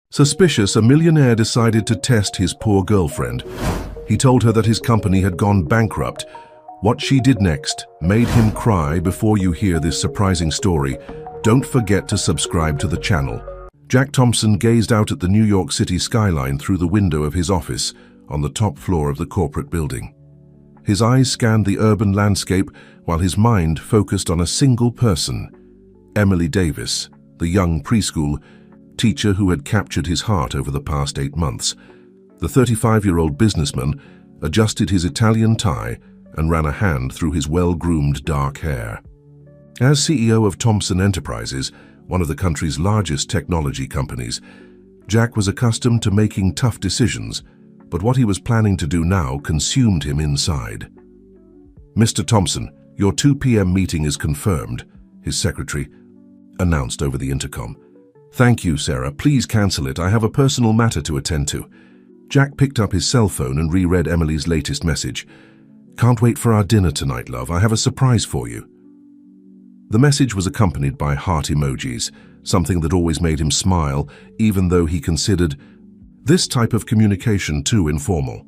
Suspicious, a millionaire decided to test his poor girlfriend. He told her that his company had gone bankrupt. What she did next made him cry. Before you hear this surprising story, don't forget to subscribe to the channel. Jack Thompson gazed out at the New York City skyline through the window of his office on the top floor of the corporate building. His eyes scanned the urban landscape while his mind focused on a single person, Emily Davis, the young preschool teacher who had captured his heart over the past 8 months. The 35-year-old businessman adjusted his Italian tie and ran a hand through his well-groomed dark hair. As CEO of Thompson Enterprises, one of the country's largest technology companies, Jack was accustomed to making tough decisions, but what he was planning to do now consumed him inside. "Mr. Thompson, your 2 p.m. meeting is confirmed," his secretary announced over the intercom. "Thank you, Sarah. Please cancel it. I have a personal matter to attend to." Jack picked up his cell phone and reread Emily's latest message. "Can't wait for our dinner tonight, love. I have a surprise for you." The message was accompanied by heart emojis, something that always made him smile, even though he considered this type of communication too informal.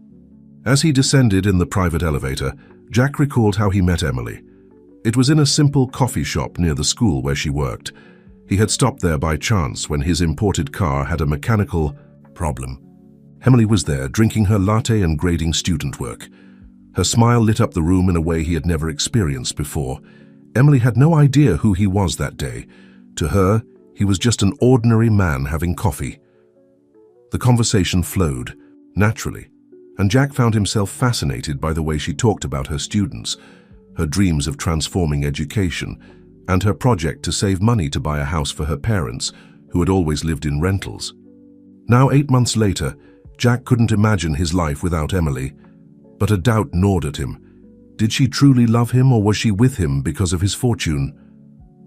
As he descended in the private elevator, Jack recalled how he met Emily. It was in a simple coffee shop near the school where she worked. He had stopped there by chance when his imported car had a mechanical problem. Emily was there, drinking her latte and grading student work. Her smile lit up the room in a way he had never experienced before. Emily had no idea who he was that day. To her, he was just an ordinary man having coffee. The conversation flowed naturally, and Jack found himself fascinated by the way she talked about her students, her dreams of transforming education, and her project to save money to buy a house for her parents, who had always lived in rentals. Now, 8 months later, Jack couldn't imagine his life without Emily, but a doubt gnawed at him. Did she truly love him, or was she with him because of his fortune?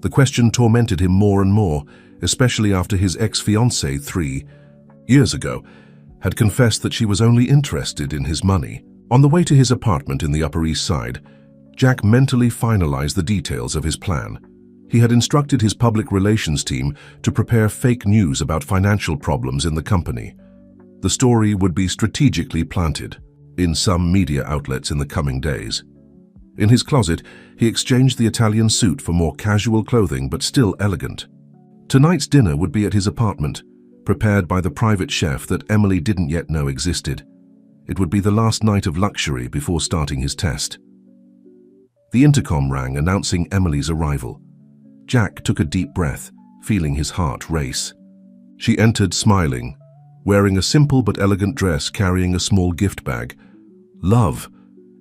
The question tormented him more and more, especially after his ex-fiancée 3 years ago had confessed that she was only interested in his money. On the way to his apartment in the Upper East Side, Jack mentally finalized the details of his plan. He had instructed his public relations team to prepare fake news about financial problems in the company. The story would be strategically planted in some media outlets in the coming days. In his closet, he exchanged the Italian suit for more casual clothing but still elegant. Tonight's dinner would be at his apartment, prepared by the private chef that Emily didn't yet know existed. It would be the last night of luxury before starting his test. The intercom rang, announcing Emily's arrival. Jack took a deep breath, feeling his heart race. She entered smiling, wearing a simple but elegant dress, carrying a small gift bag. "Love."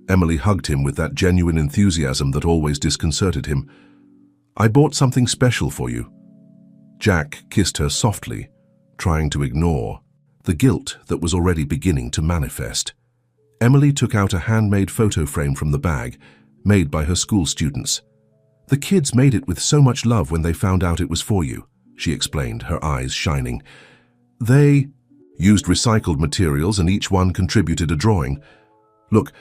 Emily hugged him with that genuine enthusiasm that always disconcerted him. "I bought something special for you." Jack kissed her softly, trying to ignore the guilt that was already beginning to manifest. Emily took out a handmade photo frame from the bag, made by her school students. "The kids made it with so much love when they found out it was for you," she explained, her eyes shining. "They used recycled materials and each one contributed a drawing. Look,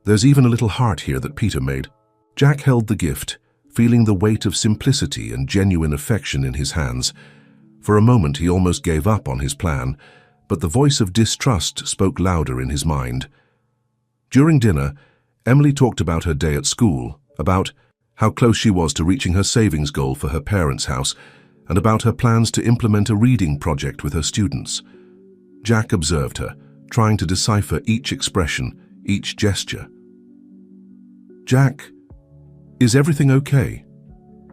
there's even a little heart here that Peter made." Jack held the gift, feeling the weight of simplicity and genuine affection in his hands. For a moment, he almost gave up on his plan, but the voice of distrust spoke louder in his mind. During dinner, Emily talked about her day at school, about how close she was to reaching her savings goal for her parents' house, and about her plans to implement a reading project with her students. Jack observed her, trying to decipher each expression, each gesture. "Jack, is everything okay?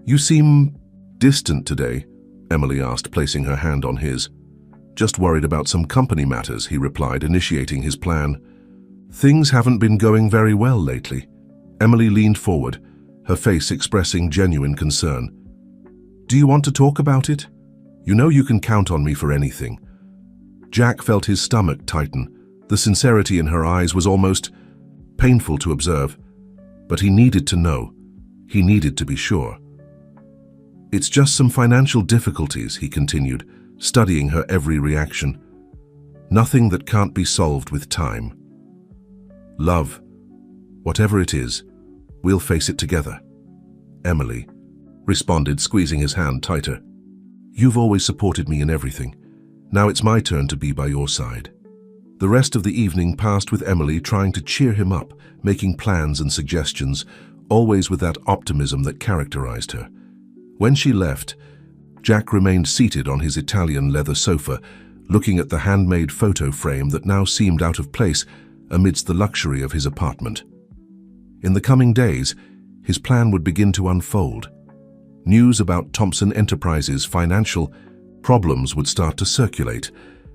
You seem distant today," Emily asked, placing her hand on his. "Just worried about some company matters," he replied, initiating his plan. "Things haven't been going very well lately." Emily leaned forward, her face expressing genuine concern. "Do you want to talk about it? You know you can count on me for anything." Jack felt his stomach tighten. The sincerity in her eyes was almost painful to observe, but he needed to know. He needed to be sure. "It's just some financial difficulties," he continued, studying her every reaction. "Nothing that can't be solved with time. Love, whatever it is, we'll face it together." Emily responded, squeezing his hand tighter. "You've always supported me in everything, Now it's my turn to be by your side." The rest of the evening passed with Emily trying to cheer him up, making plans and suggestions, always with that optimism that characterized her. When she left, Jack remained seated on his Italian leather sofa, looking at the handmade photo frame that now seemed out of place amidst the luxury of his apartment. In the coming days, his plan would begin to unfold. News about Thompson Enterprises' financial problems would start to circulate,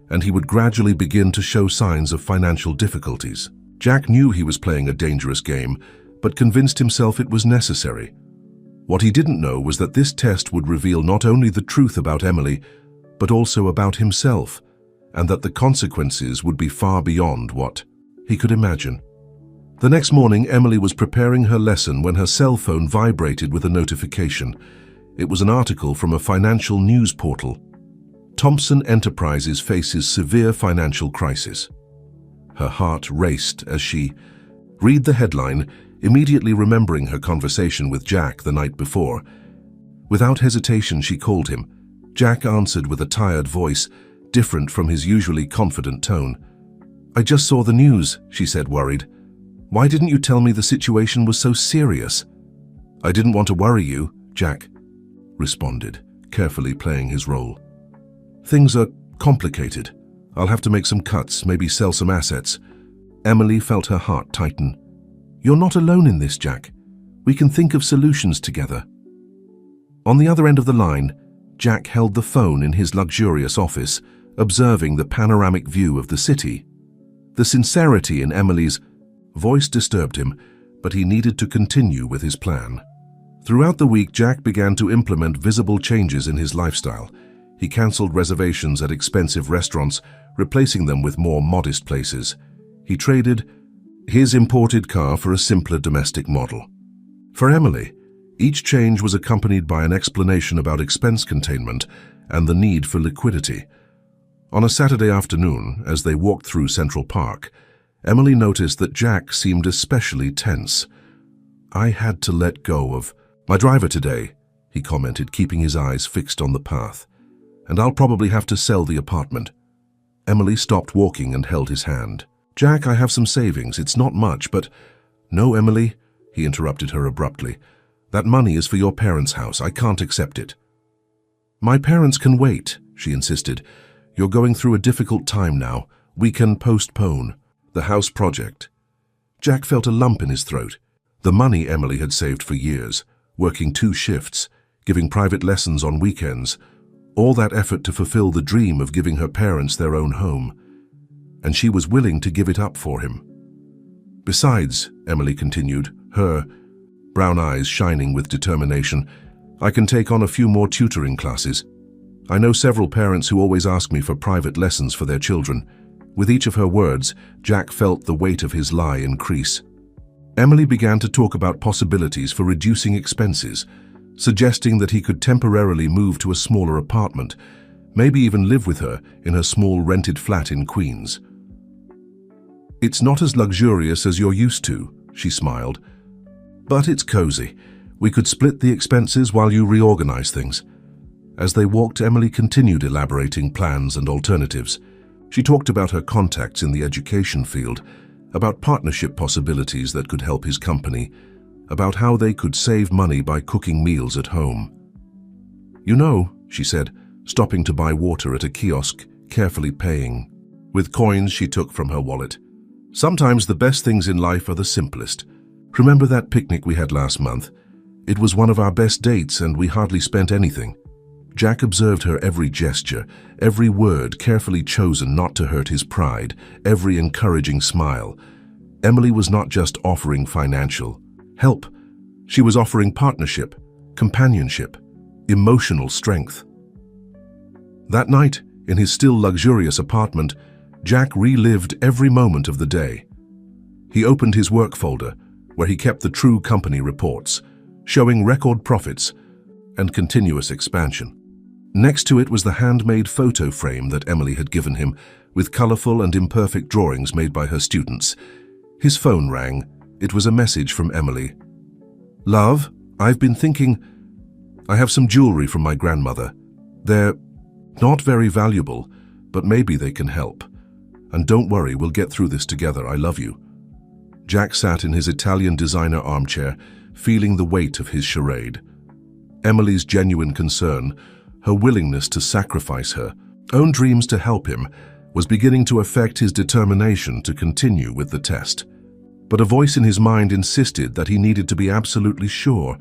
and he would gradually begin to show signs of financial difficulties. Jack knew he was playing a dangerous game, but convinced himself it was necessary. What he didn't know was that this test would reveal not only the truth about Emily, but also about himself, and that the consequences would be far beyond what he could imagine. The next morning, Emily was preparing her lesson when her cell phone vibrated with a notification. It was an article from a financial news portal. Thompson Enterprises faces severe financial crisis. Her heart raced as she read the headline, immediately remembering her conversation with Jack the night before. Without hesitation, she called him. Jack answered with a tired voice, different from his usually confident tone. "I just saw the news," she said, worried. "Why didn't you tell me the situation was so serious?" "I didn't want to worry you," Jack responded, carefully playing his role. "Things are complicated. I'll have to make some cuts, maybe sell some assets." Emily felt her heart tighten. "You're not alone in this, Jack. We can think of solutions together." On the other end of the line, Jack held the phone in his luxurious office, observing the panoramic view of the city. The sincerity in Emily's voice disturbed him, but he needed to continue with his plan. Throughout the week, Jack began to implement visible changes in his lifestyle. He cancelled reservations at expensive restaurants, replacing them with more modest places. He traded his imported car for a simpler domestic model. For Emily, each change was accompanied by an explanation about expense containment and the need for liquidity. On a Saturday afternoon, as they walked through Central Park, Emily noticed that Jack seemed especially tense. "I had to let go of my driver today," he commented, keeping his eyes fixed on the path. "And I'll probably have to sell the apartment." Emily stopped walking and held his hand. "Jack, I have some savings. It's not much, but—" "No, Emily," he interrupted her abruptly. "That money is for your parents' house. I can't accept it." "My parents can wait," she insisted. "You're going through a difficult time now. We can postpone the house project." Jack felt a lump in his throat. The money Emily had saved for years, working 2 shifts, giving private lessons on weekends, all that effort to fulfill the dream of giving her parents their own home. And she was willing to give it up for him. "Besides," Emily continued, her brown eyes shining with determination, "I can take on a few more tutoring classes. I know several parents who always ask me for private lessons for their children." With each of her words, Jack felt the weight of his lie increase. Emily began to talk about possibilities for reducing expenses, suggesting that he could temporarily move to a smaller apartment, maybe even live with her in her small rented flat in Queens. "It's not as luxurious as you're used to," she smiled, "but it's cozy. We could split the expenses while you reorganize things." As they walked, Emily continued elaborating plans and alternatives. She talked about her contacts in the education field, about partnership possibilities that could help his company, about how they could save money by cooking meals at home. "You know," she said, stopping to buy water at a kiosk, carefully paying with coins she took from her wallet, "sometimes the best things in life are the simplest. Remember that picnic we had last month? It was one of our best dates and we hardly spent anything." Jack observed her every gesture, every word carefully chosen not to hurt his pride, every encouraging smile. Emily was not just offering financial help. She was offering partnership, companionship, emotional strength. That night, in his still luxurious apartment, Jack relived every moment of the day. He opened his work folder, where he kept the true company reports, showing record profits and continuous expansion. Next to it was the handmade photo frame that Emily had given him, with colorful and imperfect drawings made by her students. His phone rang. It was a message from Emily. "Love, I've been thinking. I have some jewelry from my grandmother. They're not very valuable, but maybe they can help. And don't worry, we'll get through this together. I love you." Jack sat in his Italian designer armchair, feeling the weight of his charade. Emily's genuine concern, her willingness to sacrifice her own dreams to help him, was beginning to affect his determination to continue with the test. But a voice in his mind insisted that he needed to be absolutely sure.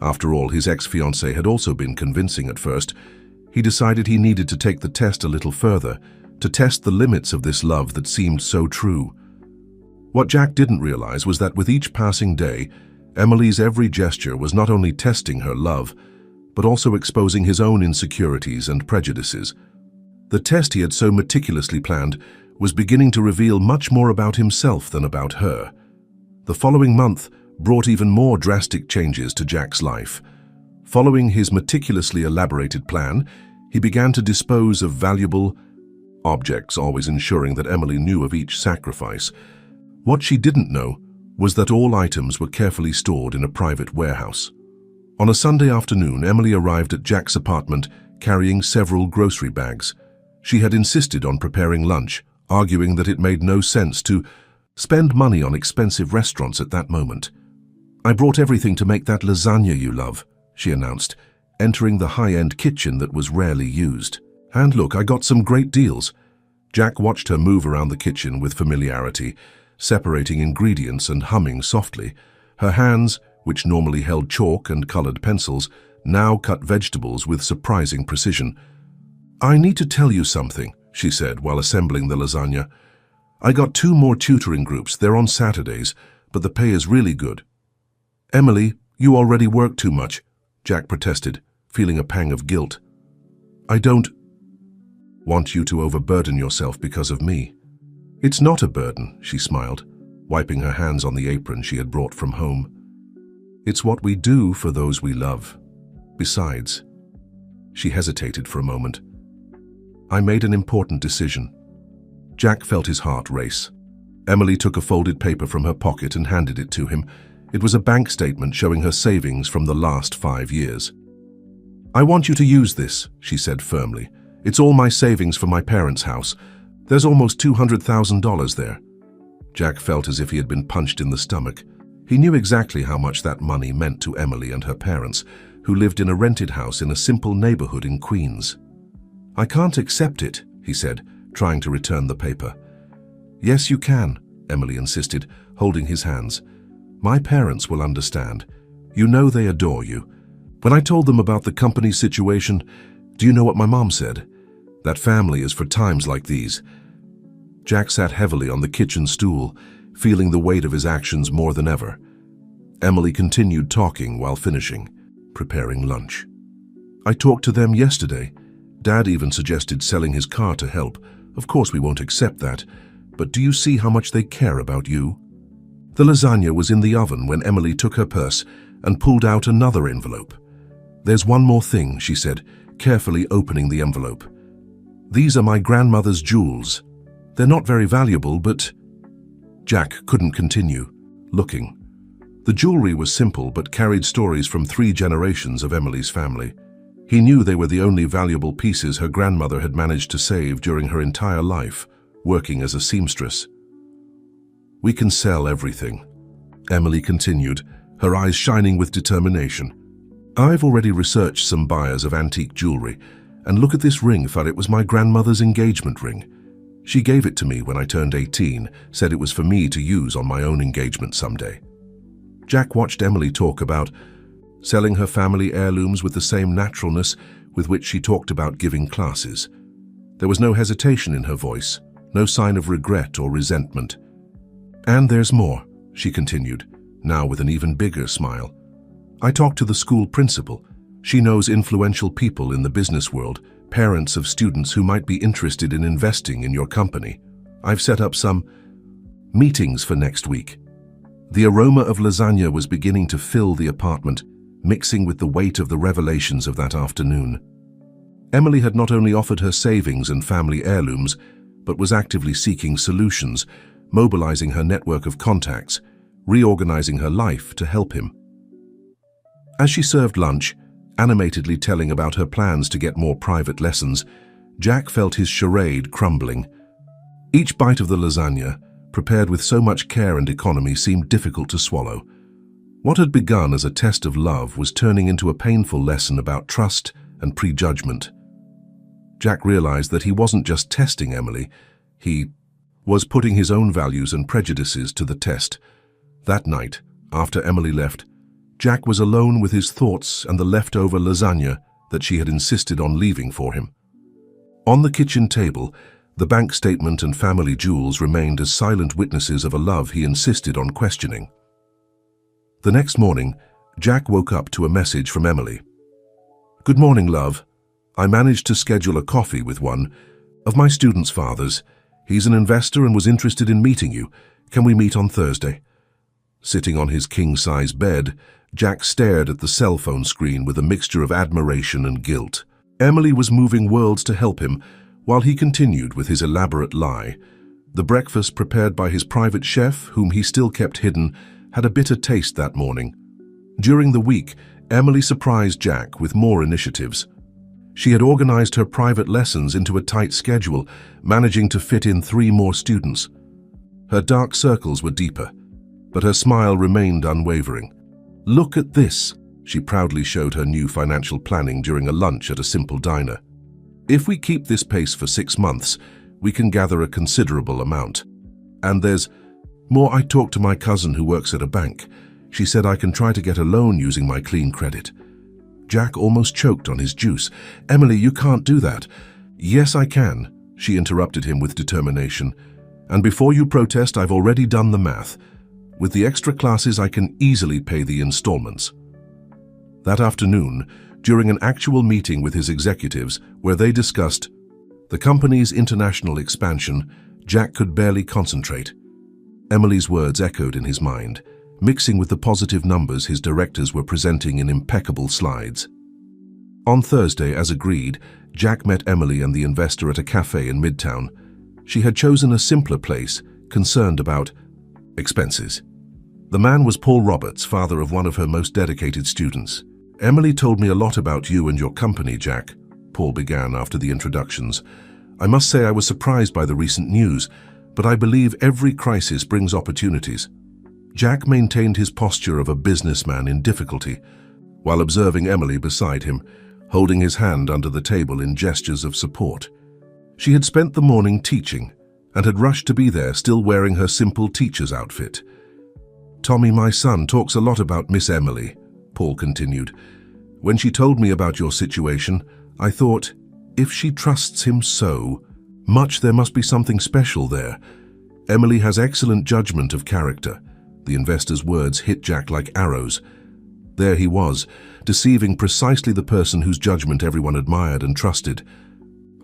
After all, his ex-fiancée had also been convincing at first. He decided he needed to take the test a little further, to test the limits of this love that seemed so true. What Jack didn't realize was that with each passing day, Emily's every gesture was not only testing her love, but also exposing his own insecurities and prejudices. The test he had so meticulously planned was beginning to reveal much more about himself than about her. The following month brought even more drastic changes to Jack's life. Following his meticulously elaborated plan, he began to dispose of valuable objects, always ensuring that Emily knew of each sacrifice. What she didn't know was that all items were carefully stored in a private warehouse. On a Sunday afternoon, Emily arrived at Jack's apartment carrying several grocery bags. She had insisted on preparing lunch, arguing that it made no sense to spend money on expensive restaurants at that moment. "I brought everything to make that lasagna you love," she announced, entering the high-end kitchen that was rarely used. "And look, I got some great deals." Jack watched her move around the kitchen with familiarity, separating ingredients and humming softly. Her hands, which normally held chalk and colored pencils, now cut vegetables with surprising precision. "I need to tell you something," she said while assembling the lasagna. "I got 2 more tutoring groups. They're on Saturdays, but the pay is really good." "Emily, you already work too much," Jack protested, feeling a pang of guilt. "I don't want you to overburden yourself because of me." "It's not a burden," she smiled, wiping her hands on the apron she had brought from home. "It's what we do for those we love. Besides," she hesitated for a moment, "I made an important decision." Jack felt his heart race. Emily took a folded paper from her pocket and handed it to him. It was a bank statement showing her savings from the last 5 years. "I want you to use this," she said firmly. "It's all my savings for my parents' house. There's almost $200,000 there." Jack felt as if he had been punched in the stomach. He knew exactly how much that money meant to Emily and her parents, who lived in a rented house in a simple neighborhood in Queens. "I can't accept it," he said, trying to return the paper. "Yes, you can," Emily insisted, holding his hands. "My parents will understand. You know they adore you. When I told them about the company's situation, do you know what my mom said? That family is for times like these." Jack sat heavily on the kitchen stool, feeling the weight of his actions more than ever. Emily continued talking while finishing, preparing lunch. "I talked to them yesterday. Dad even suggested selling his car to help. Of course we won't accept that, but do you see how much they care about you?" The lasagna was in the oven when Emily took her purse and pulled out another envelope. "There's one more thing," she said, carefully opening the envelope. "These are my grandmother's jewels. They're not very valuable, but—" Jack couldn't continue, looking. The jewelry was simple but carried stories from 3 generations of Emily's family. He knew they were the only valuable pieces her grandmother had managed to save during her entire life, working as a seamstress. "We can sell everything," Emily continued, her eyes shining with determination. "I've already researched some buyers of antique jewelry, and look at this ring. Thought it was my grandmother's engagement ring. She gave it to me when I turned 18, said it was for me to use on my own engagement someday." Jack watched Emily talk about selling her family heirlooms with the same naturalness with which she talked about giving classes. There was no hesitation in her voice, no sign of regret or resentment. "And there's more," she continued, now with an even bigger smile. "I talked to the school principal. She knows influential people in the business world, parents of students who might be interested in investing in your company. I've set up some meetings for next week." The aroma of lasagna was beginning to fill the apartment, mixing with the weight of the revelations of that afternoon. Emily had not only offered her savings and family heirlooms, but was actively seeking solutions, mobilizing her network of contacts, reorganizing her life to help him. As she served lunch, animatedly telling about her plans to get more private lessons, Jack felt his charade crumbling. Each bite of the lasagna, prepared with so much care and economy, seemed difficult to swallow. What had begun as a test of love was turning into a painful lesson about trust and prejudgment. Jack realized that he wasn't just testing Emily, he was putting his own values and prejudices to the test. That night, after Emily left, Jack was alone with his thoughts and the leftover lasagna that she had insisted on leaving for him. On the kitchen table, the bank statement and family jewels remained as silent witnesses of a love he insisted on questioning. The next morning, Jack woke up to a message from Emily. "Good morning, love. I managed to schedule a coffee with one of my students' fathers. He's an investor and was interested in meeting you. Can we meet on Thursday?" Sitting on his king-size bed, Jack stared at the cell phone screen with a mixture of admiration and guilt. Emily was moving worlds to help him, while he continued with his elaborate lie. The breakfast prepared by his private chef, whom he still kept hidden, had a bitter taste that morning. During the week, Emily surprised Jack with more initiatives. She had organized her private lessons into a tight schedule, managing to fit in 3 more students. Her dark circles were deeper, but her smile remained unwavering. "Look at this," she proudly showed her new financial planning during a lunch at a simple diner. "If we keep this pace for 6 months, we can gather a considerable amount. And there's more. I talked to my cousin who works at a bank. She said I can try to get a loan using my clean credit." Jack almost choked on his juice. "Emily, you can't do that." "Yes, I can," she interrupted him with determination. "And before you protest, I've already done the math. With the extra classes, I can easily pay the installments." That afternoon, during an actual meeting with his executives where they discussed the company's international expansion, Jack could barely concentrate. Emily's words echoed in his mind, mixing with the positive numbers his directors were presenting in impeccable slides. On Thursday, as agreed, Jack met Emily and the investor at a cafe in Midtown. She had chosen a simpler place, concerned about expenses. The man was Paul Roberts, father of one of her most dedicated students. "Emily told me a lot about you and your company, Jack," Paul began after the introductions. "I must say I was surprised by the recent news, but I believe every crisis brings opportunities." Jack maintained his posture of a businessman in difficulty, while observing Emily beside him, holding his hand under the table in gestures of support. She had spent the morning teaching, and had rushed to be there still wearing her simple teacher's outfit. "Tommy, my son, talks a lot about Miss Emily," Paul continued. "When she told me about your situation, I thought, if she trusts him so much, there must be something special there. Emily has excellent judgment of character." The investor's words hit Jack like arrows. There he was, deceiving precisely the person whose judgment everyone admired and trusted.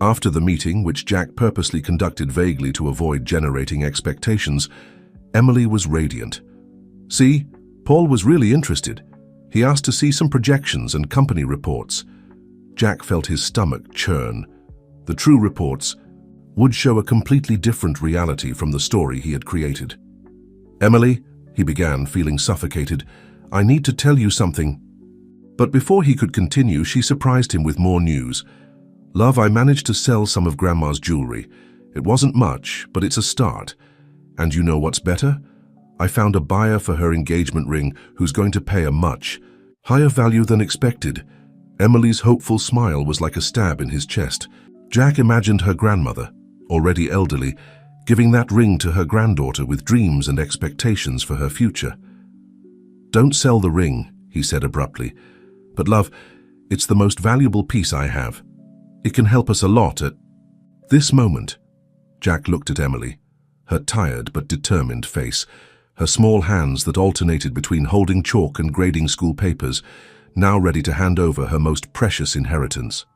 After the meeting, which Jack purposely conducted vaguely to avoid generating expectations, Emily was radiant. "See, Paul was really interested. He asked to see some projections and company reports." Jack felt his stomach churn. The true reports would show a completely different reality from the story he had created. "Emily," he began, feeling suffocated, "I need to tell you something." But before he could continue, she surprised him with more news. "Love, I managed to sell some of Grandma's jewelry. It wasn't much, but it's a start. And you know what's better? I found a buyer for her engagement ring who's going to pay a much higher value than expected." Emily's hopeful smile was like a stab in his chest. Jack imagined her grandmother, already elderly, giving that ring to her granddaughter with dreams and expectations for her future. "Don't sell the ring," he said abruptly. "But love, it's the most valuable piece I have. It can help us a lot at this moment." Jack looked at Emily, her tired but determined face, her small hands that alternated between holding chalk and grading school papers, now ready to hand over her most precious inheritance.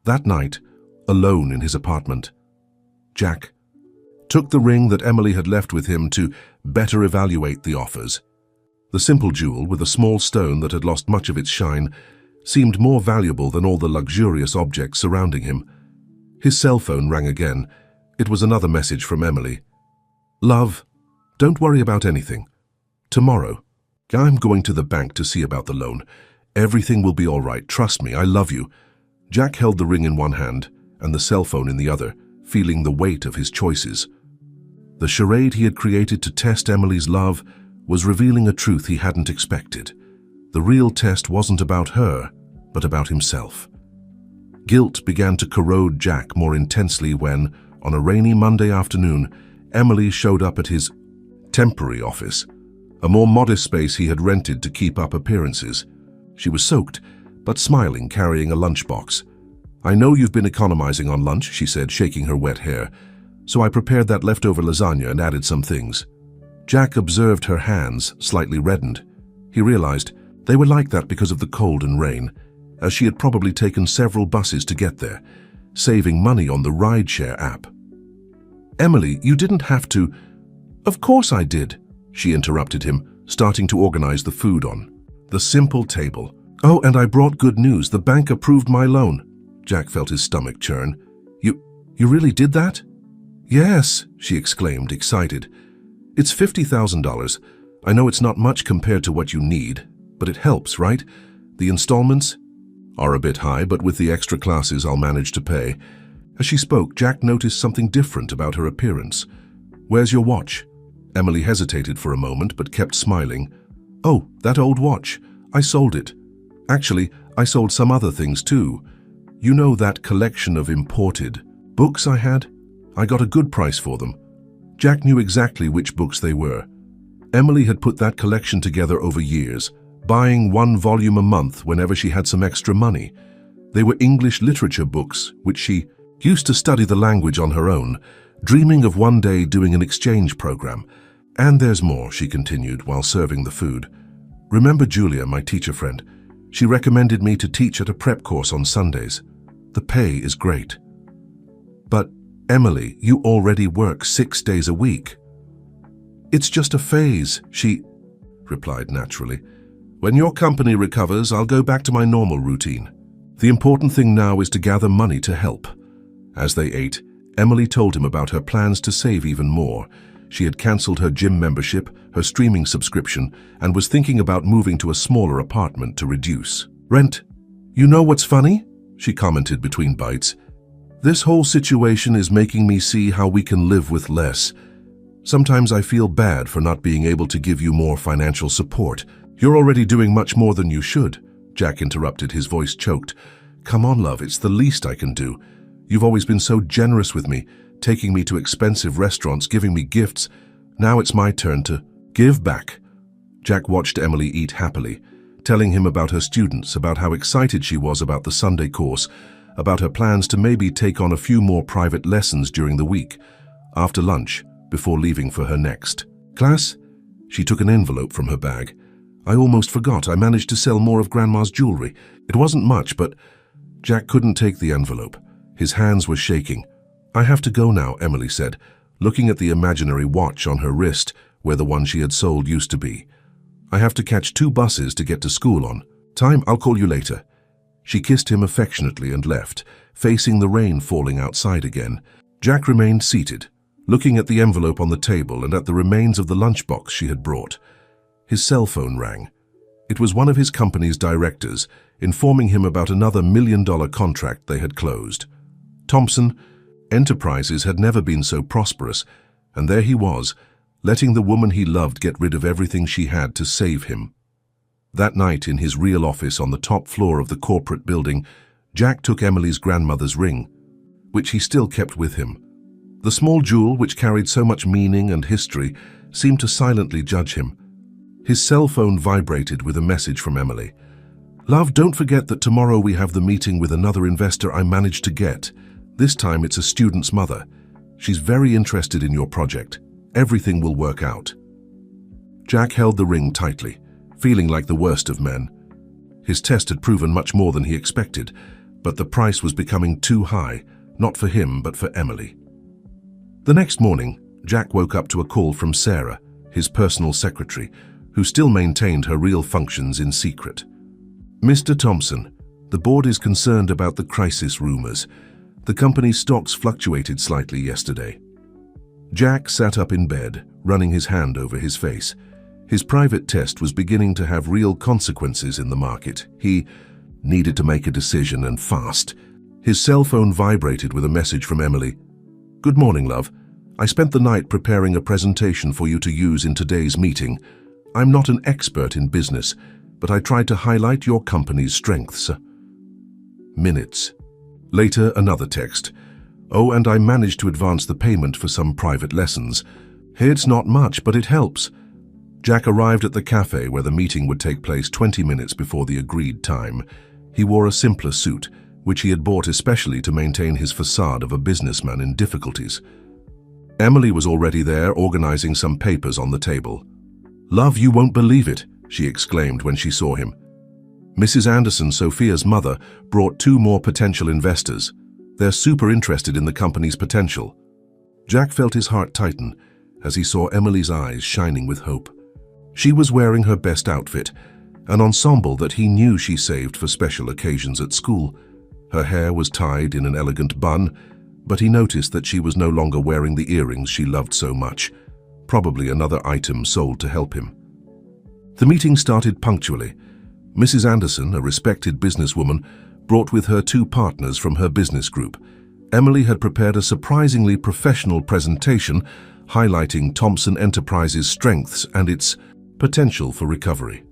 That night, alone in his apartment, Jack took the ring that Emily had left with him to better evaluate the offers. The simple jewel, with a small stone that had lost much of its shine, seemed more valuable than all the luxurious objects surrounding him. His cell phone rang again. It was another message from Emily. "Love, don't worry about anything. Tomorrow, I'm going to the bank to see about the loan. Everything will be all right. Trust me, I love you." Jack held the ring in one hand and the cell phone in the other, feeling the weight of his choices. The charade he had created to test Emily's love was revealing a truth he hadn't expected. The real test wasn't about her, but about himself. Guilt began to corrode Jack more intensely when, on a rainy Monday afternoon, Emily showed up at his temporary office, a more modest space he had rented to keep up appearances. She was soaked, but smiling, carrying a lunchbox. "I know you've been economizing on lunch," she said, shaking her wet hair, "so I prepared that leftover lasagna and added some things." Jack observed her hands, slightly reddened. He realized they were like that because of the cold and rain, as she had probably taken several buses to get there, saving money on the rideshare app. "Emily, you didn't have to—" "Of course I did," she interrupted him, starting to organize the food on the simple table. "Oh, and I brought good news. The bank approved my loan." Jack felt his stomach churn. You really did that?" "Yes," she exclaimed, excited. "It's $50,000. I know it's not much compared to what you need, but it helps, right? The installments are a bit high, but with the extra classes I'll manage to pay." As she spoke, Jack noticed something different about her appearance. "Where's your watch?" Emily hesitated for a moment, but kept smiling. "Oh, that old watch. I sold it. Actually, I sold some other things too. You know that collection of imported books I had? I got a good price for them." Jack knew exactly which books they were. Emily had put that collection together over years, buying one volume a month whenever she had some extra money. They were English literature books, which she used to study the language on her own, dreaming of one day doing an exchange program. "And there's more," she continued while serving the food. "Remember Julia, my teacher friend? She recommended me to teach at a prep course on Sundays. The pay is great." "But, Emily, you already work 6 days a week." "It's just a phase," she replied naturally. "When your company recovers, I'll go back to my normal routine. The important thing now is to gather money to help." As they ate, Emily told him about her plans to save even more. She had cancelled her gym membership, her streaming subscription, and was thinking about moving to a smaller apartment to reduce rent. "You know what's funny?" she commented between bites. "This whole situation is making me see how we can live with less. Sometimes I feel bad for not being able to give you more financial support." "You're already doing much more than you should," Jack interrupted, his voice choked. "Come on, love, it's the least I can do. You've always been so generous with me, taking me to expensive restaurants, giving me gifts. Now it's my turn to give back." Jack watched Emily eat happily, telling him about her students, about how excited she was about the Sunday course, about her plans to maybe take on a few more private lessons during the week. After lunch, before leaving for her next class, she took an envelope from her bag. "I almost forgot. I managed to sell more of Grandma's jewelry. It wasn't much, but—" Jack couldn't take the envelope. His hands were shaking. "I have to go now," Emily said, looking at the imaginary watch on her wrist where the one she had sold used to be. "I have to catch 2 buses to get to school on time. I'll call you later." She kissed him affectionately and left, facing the rain falling outside again. Jack remained seated, looking at the envelope on the table and at the remains of the lunchbox she had brought. His cell phone rang. It was one of his company's directors, informing him about another $1 million contract they had closed. Thompson Enterprises had never been so prosperous, and there he was, letting the woman he loved get rid of everything she had to save him. That night, in his real office on the top floor of the corporate building, Jack took Emily's grandmother's ring, which he still kept with him. The small jewel, which carried so much meaning and history, seemed to silently judge him. His cell phone vibrated with a message from Emily. "Love, don't forget that tomorrow we have the meeting with another investor I managed to get. This time it's a student's mother. She's very interested in your project. Everything will work out." Jack held the ring tightly, feeling like the worst of men. His test had proven much more than he expected, but the price was becoming too high, not for him, but for Emily. The next morning, Jack woke up to a call from Sarah, his personal secretary, who still maintained her real functions in secret. "Mr. Thompson, the board is concerned about the crisis rumors. The company's stocks fluctuated slightly yesterday." Jack sat up in bed, running his hand over his face. His private test was beginning to have real consequences in the market. He needed to make a decision, and fast. His cell phone vibrated with a message from Emily. "Good morning, love. I spent the night preparing a presentation for you to use in today's meeting. I'm not an expert in business, but I tried to highlight your company's strengths." Minutes. Later, another text. "Oh, and I managed to advance the payment for some private lessons. It's not much, but it helps." Jack arrived at the cafe where the meeting would take place 20 minutes before the agreed time. He wore a simpler suit, which he had bought especially to maintain his facade of a businessman in difficulties. Emily was already there, organizing some papers on the table. "Love, you won't believe it," she exclaimed when she saw him. Mrs. Anderson, Sophia's mother, brought 2 more potential investors. They're super interested in the company's potential. Jack felt his heart tighten as he saw Emily's eyes shining with hope. She was wearing her best outfit, an ensemble that he knew she saved for special occasions at school. Her hair was tied in an elegant bun, but he noticed that she was no longer wearing the earrings she loved so much, probably another item sold to help him. The meeting started punctually. Mrs. Anderson, a respected businesswoman, brought with her 2 partners from her business group. Emily had prepared a surprisingly professional presentation highlighting Thompson Enterprises' strengths and its potential for recovery.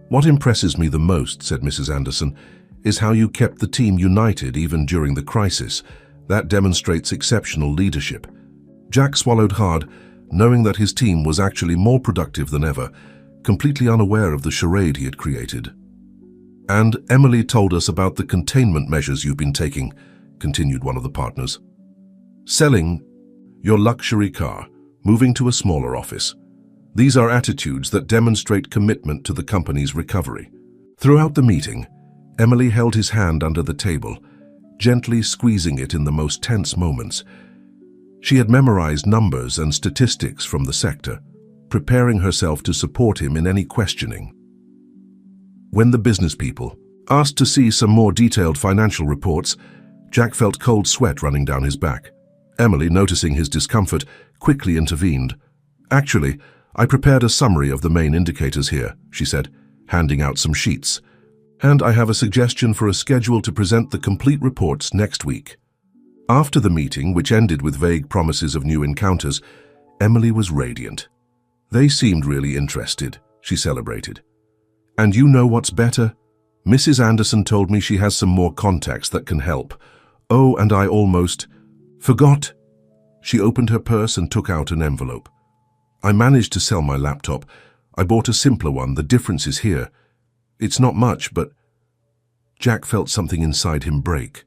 "What impresses me the most," said Mrs. Anderson, "is how you kept the team united even during the crisis. That demonstrates exceptional leadership." Jack swallowed hard, knowing that his team was actually more productive than ever, completely unaware of the charade he had created. "And Emily told us about the containment measures you've been taking," continued one of the partners. "Selling your luxury car, moving to a smaller office. These are attitudes that demonstrate commitment to the company's recovery." Throughout the meeting, Emily held his hand under the table, gently squeezing it in the most tense moments. She had memorized numbers and statistics from the sector, preparing herself to support him in any questioning. When the business people asked to see some more detailed financial reports, Jack felt cold sweat running down his back. Emily, noticing his discomfort, quickly intervened. "Actually, I prepared a summary of the main indicators here," she said, handing out some sheets. "And I have a suggestion for a schedule to present the complete reports next week." After the meeting, which ended with vague promises of new encounters, Emily was radiant. "They seemed really interested," she celebrated. "And you know what's better? Mrs. Anderson told me she has some more contacts that can help. Oh, and I almost forgot." She opened her purse and took out an envelope. "I managed to sell my laptop. I bought a simpler one. The difference is here. It's not much, but..." Jack felt something inside him break.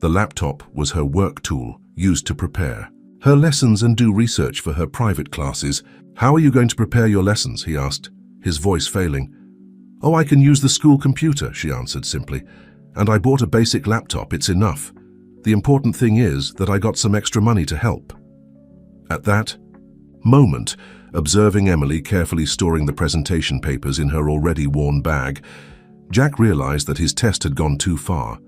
The laptop was her work tool, used to prepare her lessons and do research for her private classes. "How are you going to prepare your lessons?" he asked, his voice failing. "Oh, I can use the school computer," she answered simply. "And I bought a basic laptop. It's enough. The important thing is that I got some extra money to help." At that moment, observing Emily carefully storing the presentation papers in her already worn bag, Jack realized that his test had gone too far.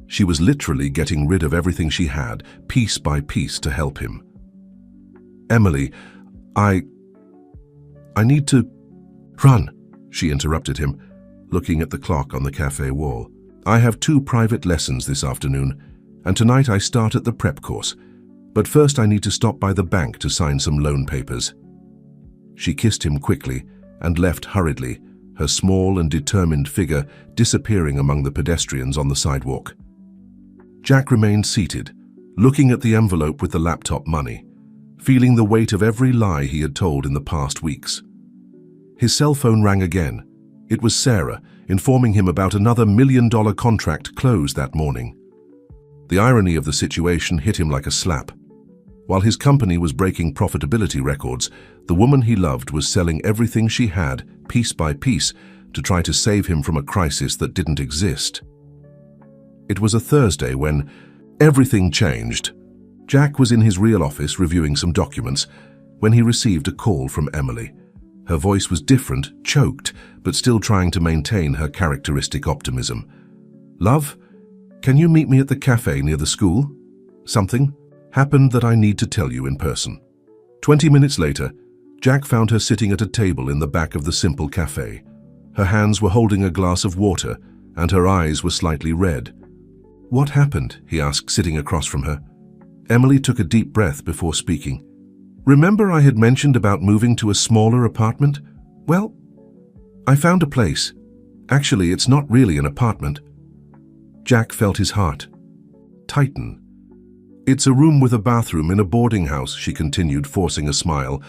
She was literally getting rid of everything she had, piece by piece, to help him. "Emily, I need to run," she interrupted him, looking at the clock on the cafe wall. "I have 2 private lessons this afternoon, and tonight I start at the prep course. But first I need to stop by the bank to sign some loan papers." She kissed him quickly and left hurriedly, her small and determined figure disappearing among the pedestrians on the sidewalk. Jack remained seated, looking at the envelope with the laptop money, feeling the weight of every lie he had told in the past weeks. His cell phone rang again. It was Sarah, informing him about another $1 million contract closed that morning. The irony of the situation hit him like a slap. While his company was breaking profitability records, the woman he loved was selling everything she had, piece by piece, to try to save him from a crisis that didn't exist. It was a Thursday when everything changed. Jack was in his real office reviewing some documents when he received a call from Emily. Her voice was different, choked, but still trying to maintain her characteristic optimism. "Love, can you meet me at the cafe near the school? Something happened that I need to tell you in person." 20 minutes later, Jack found her sitting at a table in the back of the simple cafe. Her hands were holding a glass of water, and her eyes were slightly red. "What happened?" he asked, sitting across from her. Emily took a deep breath before speaking. "Remember I had mentioned about moving to a smaller apartment? Well, I found a place. Actually, it's not really an apartment." Jack felt his heart tighten. "It's a room with a bathroom in a boarding house," she continued, forcing a smile.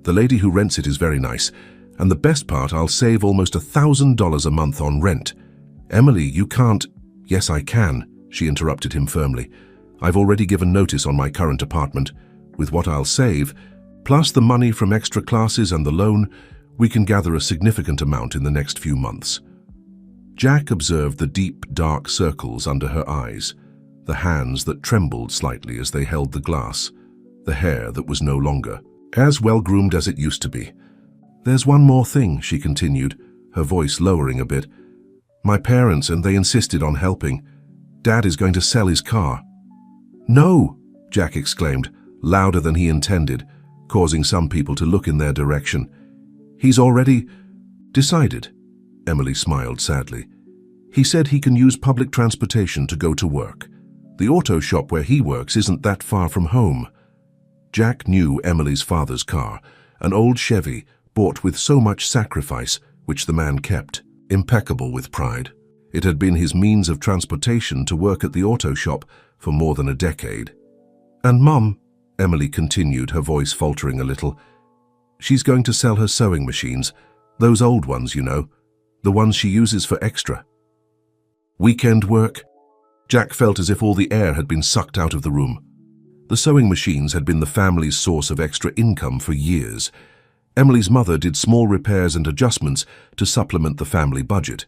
"The lady who rents it is very nice, and the best part, I'll save almost $1,000 a month on rent." "Emily, you can't—" "Yes, I can," she interrupted him firmly. "I've already given notice on my current apartment. With what I'll save, plus the money from extra classes and the loan, we can gather a significant amount in the next few months." Jack observed the deep, dark circles under her eyes, the hands that trembled slightly as they held the glass, the hair that was no longer as well-groomed as it used to be. "There's one more thing," she continued, her voice lowering a bit. "My parents, and they insisted on helping. Dad is going to sell his car." "No!" Jack exclaimed, louder than he intended, causing some people to look in their direction. "He's already decided." Emily smiled sadly. "He said he can use public transportation to go to work. The auto shop where he works isn't that far from home." Jack knew Emily's father's car, an old Chevy bought with so much sacrifice, which the man kept, impeccable with pride. It had been his means of transportation to work at the auto shop for more than a decade. "And Mom," Emily continued, her voice faltering a little, "she's going to sell her sewing machines, those old ones, you know, the ones she uses for extra weekend work." Jack felt as if all the air had been sucked out of the room. The sewing machines had been the family's source of extra income for years. Emily's mother did small repairs and adjustments to supplement the family budget.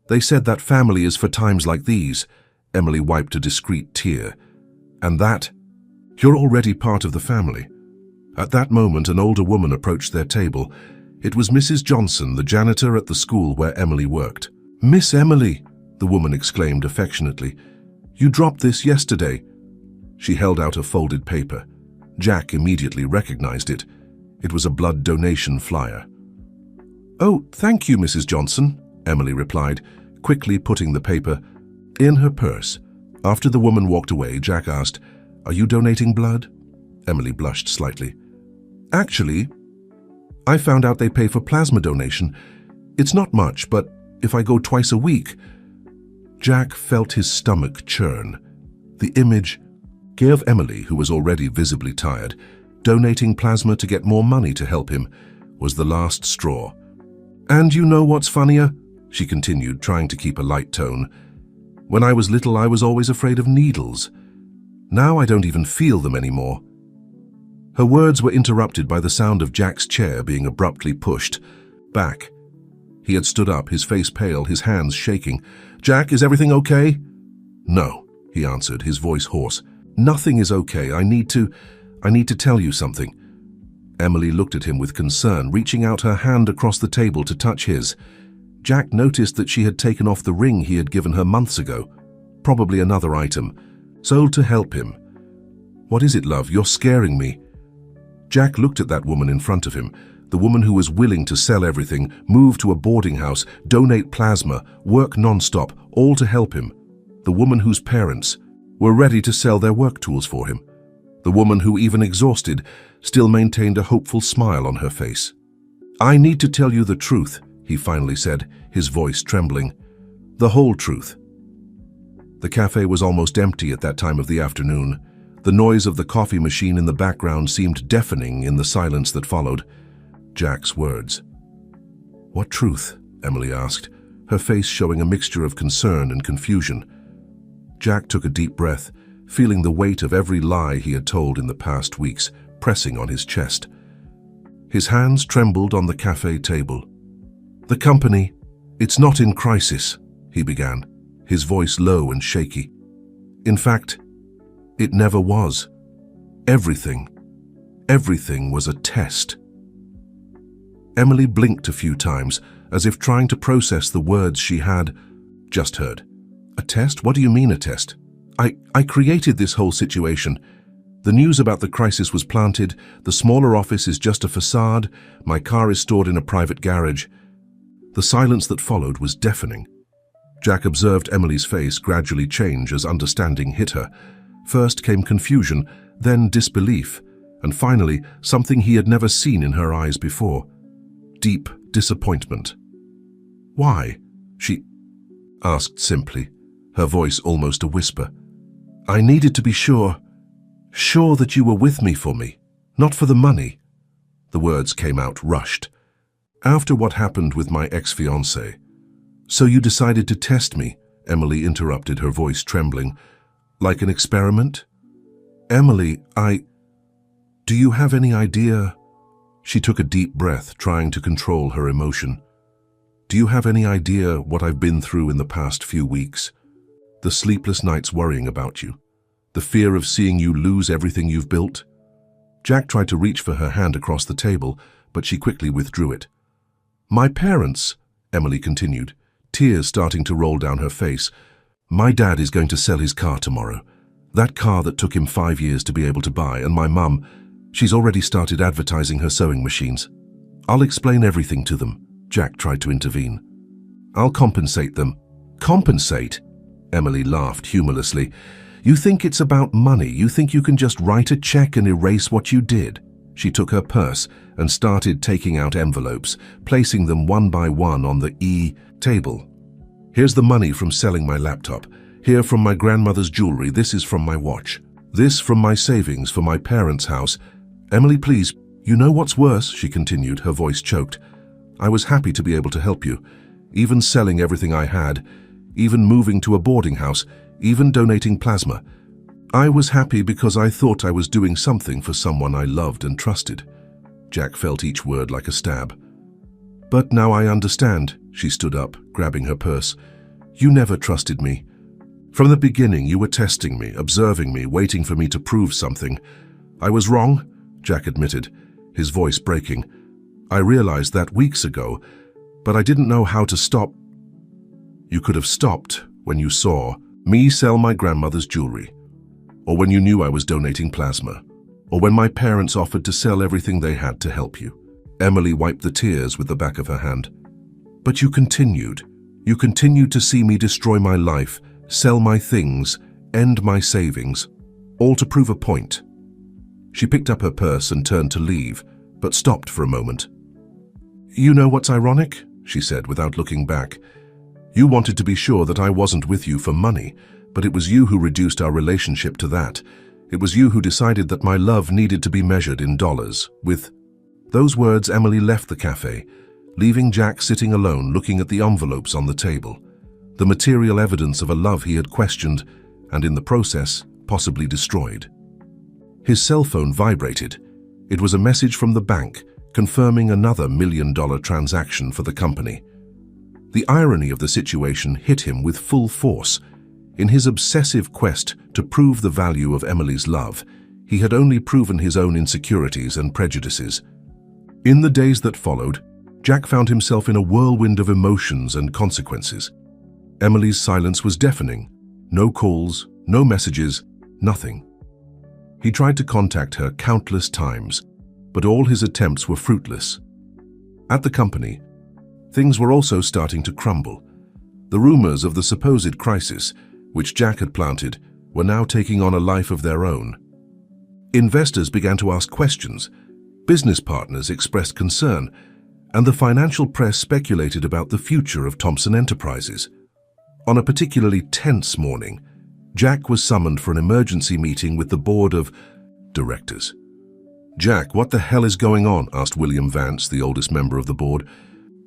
"They said that family is for times like these." Emily wiped a discreet tear. "And that? You're already part of the family." At that moment, an older woman approached their table. It was Mrs. Johnson, the janitor at the school where Emily worked. "Miss Emily," the woman exclaimed affectionately, "you dropped this yesterday." She held out a folded paper. Jack immediately recognized it. It was a blood donation flyer. "Oh, thank you, Mrs. Johnson," Emily replied, quickly putting the paper in her purse. After the woman walked away, Jack asked, "Are you donating blood?" Emily blushed slightly. "Actually, I found out they pay for plasma donation. It's not much, but if I go twice a week..." Jack felt his stomach churn. The image gave Emily, who was already visibly tired, donating plasma to get more money to help him, was the last straw. "And you know what's funnier?" she continued, trying to keep a light tone. "When I was little, I was always afraid of needles. Now I don't even feel them anymore." Her words were interrupted by the sound of Jack's chair being abruptly pushed back. He had stood up, his face pale, his hands shaking. "Jack, is everything okay?" "No," he answered, his voice hoarse. "Nothing is okay. I need to tell you something." Emily looked at him with concern, reaching out her hand across the table to touch his. Jack noticed that she had taken off the ring he had given her months ago, probably another item, sold to help him. "What is it, love? You're scaring me." Jack looked at that woman in front of him, the woman who was willing to sell everything, move to a boarding house, donate plasma, work non-stop, all to help him. The woman whose parents were ready to sell their work tools for him. The woman who, even exhausted, still maintained a hopeful smile on her face. "I need to tell you the truth," he finally said, his voice trembling. "The whole truth." The cafe was almost empty at that time of the afternoon. The noise of the coffee machine in the background seemed deafening in the silence that followed. Jack's words. "What truth?" Emily asked, her face showing a mixture of concern and confusion. Jack took a deep breath, feeling the weight of every lie he had told in the past weeks pressing on his chest. His hands trembled on the cafe table. "The company, it's not in crisis," he began, his voice low and shaky. "In fact, it never was. Everything was a test." Emily blinked a few times, as if trying to process the words she had just heard. "A test? What do you mean a test?" I created this whole situation. The news about the crisis was planted, the smaller office is just a facade, my car is stored in a private garage." The silence that followed was deafening. Jack observed Emily's face gradually change as understanding hit her. First came confusion, then disbelief, and finally something he had never seen in her eyes before. Deep disappointment. "Why?" she asked simply, her voice almost a whisper. "I needed to be sure that you were with me for me, not for the money." The words came out rushed. "After what happened with my ex-fiancé." "So you decided to test me," Emily interrupted, her voice trembling. "Like an experiment?" "Emily, do you have any idea?" She took a deep breath, trying to control her emotion. "Do you have any idea what I've been through in the past few weeks? The sleepless nights worrying about you. The fear of seeing you lose everything you've built?" Jack tried to reach for her hand across the table, but she quickly withdrew it. "My parents," Emily continued, tears starting to roll down her face. "My dad is going to sell his car tomorrow. That car that took him 5 years to be able to buy, and my mum, she's already started advertising her sewing machines. I'll explain everything to them," Jack tried to intervene. "I'll compensate them." "Compensate?" Emily laughed humorlessly. "You think it's about money? You think you can just write a check and erase what you did?" She took her purse and started taking out envelopes, placing them one by one on the table. "Here's the money from selling my laptop. Here from my grandmother's jewelry. This is from my watch. This from my savings for my parents' house. Emily, please, you know what's worse," she continued, her voice choked. "I was happy to be able to help you, even selling everything I had, even moving to a boarding house, even donating plasma. I was happy because I thought I was doing something for someone I loved and trusted." Jack felt each word like a stab. "But now I understand," she stood up, grabbing her purse. "You never trusted me. From the beginning, you were testing me, observing me, waiting for me to prove something. I was wrong," Jack admitted, his voice breaking. "I realized that weeks ago, but I didn't know how to stop." "You could have stopped when you saw me sell my grandmother's jewelry, or when you knew I was donating plasma, or when my parents offered to sell everything they had to help you." Emily wiped the tears with the back of her hand. "But you continued. You continued to see me destroy my life, sell my things, end my savings, all to prove a point." She picked up her purse and turned to leave, but stopped for a moment. "You know what's ironic?" she said without looking back. "You wanted to be sure that I wasn't with you for money, but it was you who reduced our relationship to that. It was you who decided that my love needed to be measured in dollars." With those words, Emily left the cafe, leaving Jack sitting alone looking at the envelopes on the table, the material evidence of a love he had questioned and in the process possibly destroyed. His cell phone vibrated. It was a message from the bank confirming another $1 million transaction for the company. The irony of the situation hit him with full force. In his obsessive quest to prove the value of Emily's love, he had only proven his own insecurities and prejudices. In the days that followed, Jack found himself in a whirlwind of emotions and consequences. Emily's silence was deafening. No calls, no messages, nothing. He tried to contact her countless times, but all his attempts were fruitless. At the company, things were also starting to crumble. The rumors of the supposed crisis, which Jack had planted, were now taking on a life of their own. Investors began to ask questions, business partners expressed concern, and the financial press speculated about the future of Thompson Enterprises. On a particularly tense morning, Jack was summoned for an emergency meeting with the board of directors. "Jack, what the hell is going on?" asked William Vance, the oldest member of the board.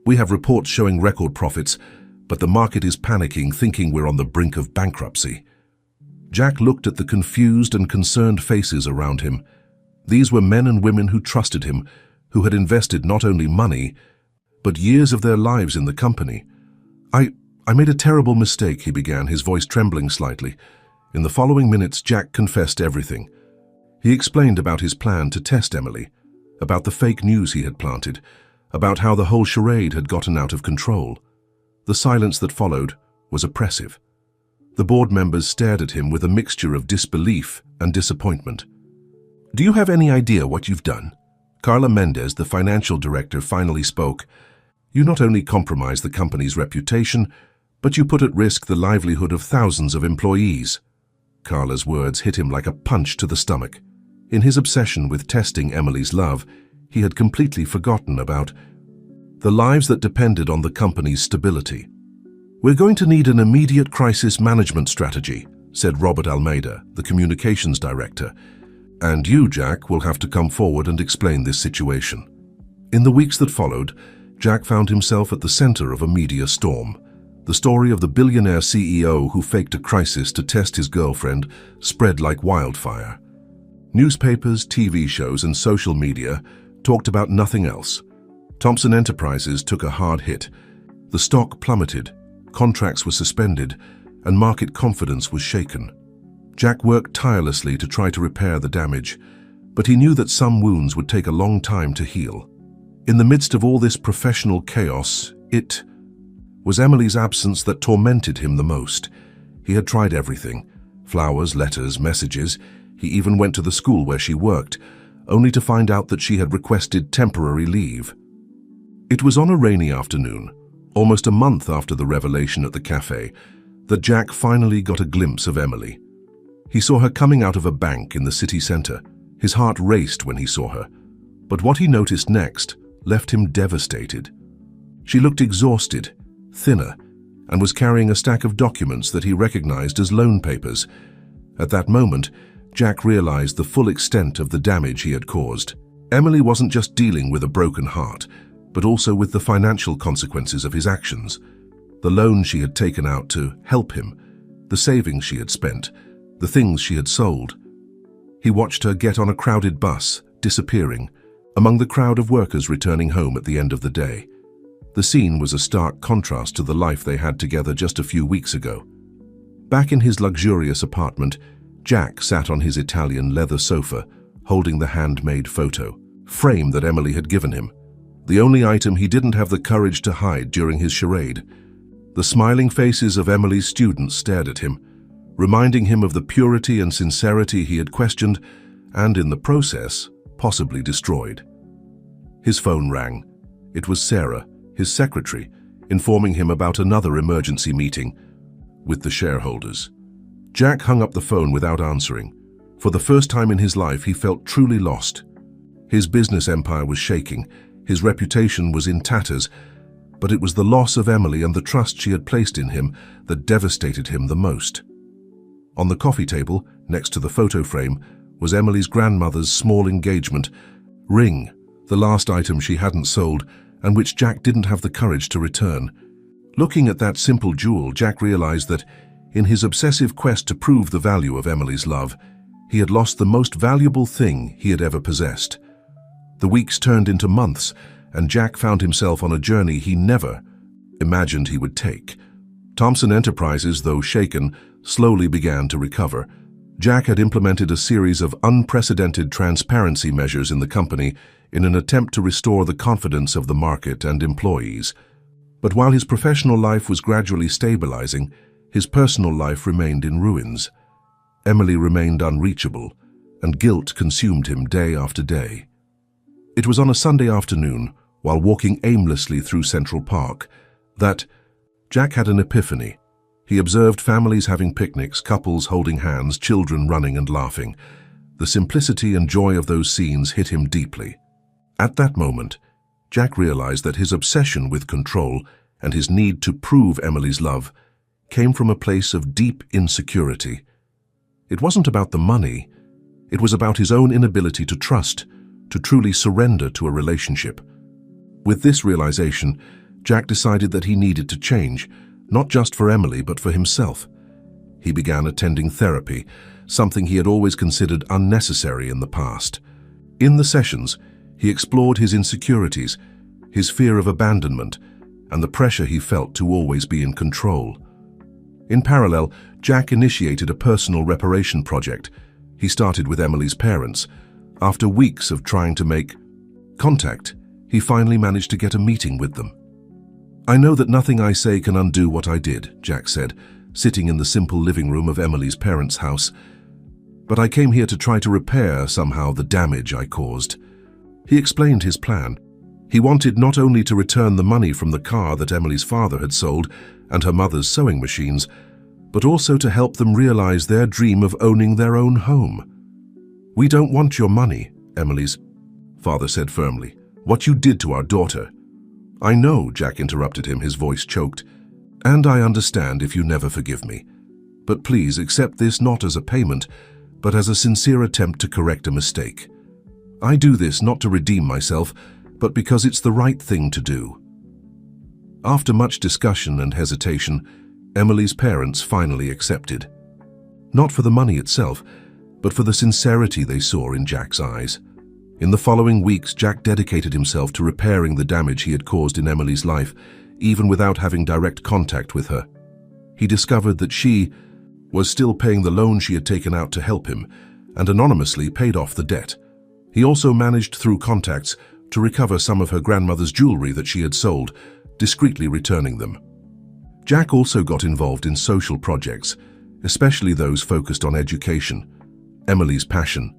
"We have reports showing record profits, but the market is panicking, thinking we're on the brink of bankruptcy." Jack looked at the confused and concerned faces around him. These were men and women who trusted him, who had invested not only money, but years of their lives in the company. I made a terrible mistake," he began, his voice trembling slightly. In the following minutes, Jack confessed everything. He explained about his plan to test Emily, about the fake news he had planted, about how the whole charade had gotten out of control. The silence that followed was oppressive. The board members stared at him with a mixture of disbelief and disappointment. "Do you have any idea what you've done?" Carla Mendez, the financial director, finally spoke. "You not only compromised the company's reputation, But you put at risk the livelihood of thousands of employees. Carla's words hit him like a punch to the stomach. In his obsession with testing Emily's love, he had completely forgotten about the lives that depended on the company's stability. "We're going to need an immediate crisis management strategy," said Robert Almeida, the communications director. "And you, Jack, will have to come forward and explain this situation." In the weeks that followed, Jack found himself at the center of a media storm. The story of the billionaire CEO who faked a crisis to test his girlfriend spread like wildfire. Newspapers, TV shows, and social media talked about nothing else. Thomson Enterprises took a hard hit. The stock plummeted, contracts were suspended, and market confidence was shaken. Jack worked tirelessly to try to repair the damage, but he knew that some wounds would take a long time to heal. In the midst of all this professional chaos, it was Emily's absence that tormented him the most. He had tried everything: flowers, letters, messages. He even went to the school where she worked, only to find out that she had requested temporary leave. It was on a rainy afternoon, almost a month after the revelation at the cafe, that Jack finally got a glimpse of Emily. He saw her coming out of a bank in the city center. His heart raced when he saw her, but what he noticed next left him devastated. She looked exhausted, thinner, and was carrying a stack of documents that he recognized as loan papers. At that moment, Jack realized the full extent of the damage he had caused. Emily wasn't just dealing with a broken heart, but also with the financial consequences of his actions. The loan she had taken out to help him, the savings she had spent, the things she had sold. He watched her get on a crowded bus, disappearing, among the crowd of workers returning home at the end of the day. The scene was a stark contrast to the life they had together just a few weeks ago. Back in his luxurious apartment, Jack sat on his Italian leather sofa, holding the handmade photo frame that Emily had given him, the only item he didn't have the courage to hide during his charade. The smiling faces of Emily's students stared at him, reminding him of the purity and sincerity he had questioned and, in the process, possibly destroyed. His phone rang. It was Sarah, his secretary, informing him about another emergency meeting with the shareholders. Jack hung up the phone without answering. For the first time in his life, he felt truly lost. His business empire was shaking, his reputation was in tatters, but it was the loss of Emily and the trust she had placed in him that devastated him the most. On the coffee table, next to the photo frame, was Emily's grandmother's small engagement ring, the last item she hadn't sold and which Jack didn't have the courage to return. Looking at that simple jewel, Jack realized that, in his obsessive quest to prove the value of Emily's love, he had lost the most valuable thing he had ever possessed. The weeks turned into months, and Jack found himself on a journey he never imagined he would take. Thomson Enterprises, though shaken, slowly began to recover. Jack had implemented a series of unprecedented transparency measures in the company in an attempt to restore the confidence of the market and employees. But while his professional life was gradually stabilizing, his personal life remained in ruins. Emily remained unreachable, and guilt consumed him day after day. It was on a Sunday afternoon, while walking aimlessly through Central Park, that Jack had an epiphany. He observed families having picnics, couples holding hands, children running and laughing. The simplicity and joy of those scenes hit him deeply. At that moment, Jack realized that his obsession with control and his need to prove Emily's love came from a place of deep insecurity. It wasn't about the money. It was about his own inability to trust, to truly surrender to a relationship. With this realization, Jack decided that he needed to change, not just for Emily, but for himself. He began attending therapy, something he had always considered unnecessary in the past. In the sessions, he explored his insecurities, his fear of abandonment, and the pressure he felt to always be in control. In parallel, Jack initiated a personal reparation project. He started with Emily's parents. After weeks of trying to make contact, he finally managed to get a meeting with them. "I know that nothing I say can undo what I did," Jack said, sitting in the simple living room of Emily's parents' house. "But I came here to try to repair somehow the damage I caused." He explained his plan. He wanted not only to return the money from the car that Emily's father had sold and her mother's sewing machines, but also to help them realize their dream of owning their own home. "We don't want your money," Emily's father said firmly. "What you did to our daughter." "I know," Jack interrupted him, his voice choked, "and I understand if you never forgive me. But please accept this not as a payment, but as a sincere attempt to correct a mistake. I do this not to redeem myself, but because it's the right thing to do." After much discussion and hesitation, Emily's parents finally accepted. Not for the money itself, but for the sincerity they saw in Jack's eyes. In the following weeks, Jack dedicated himself to repairing the damage he had caused in Emily's life, even without having direct contact with her. He discovered that she was still paying the loan she had taken out to help him, and anonymously paid off the debt. He also managed, through contacts, to recover some of her grandmother's jewelry that she had sold, discreetly returning them. Jack also got involved in social projects, especially those focused on education, Emily's passion.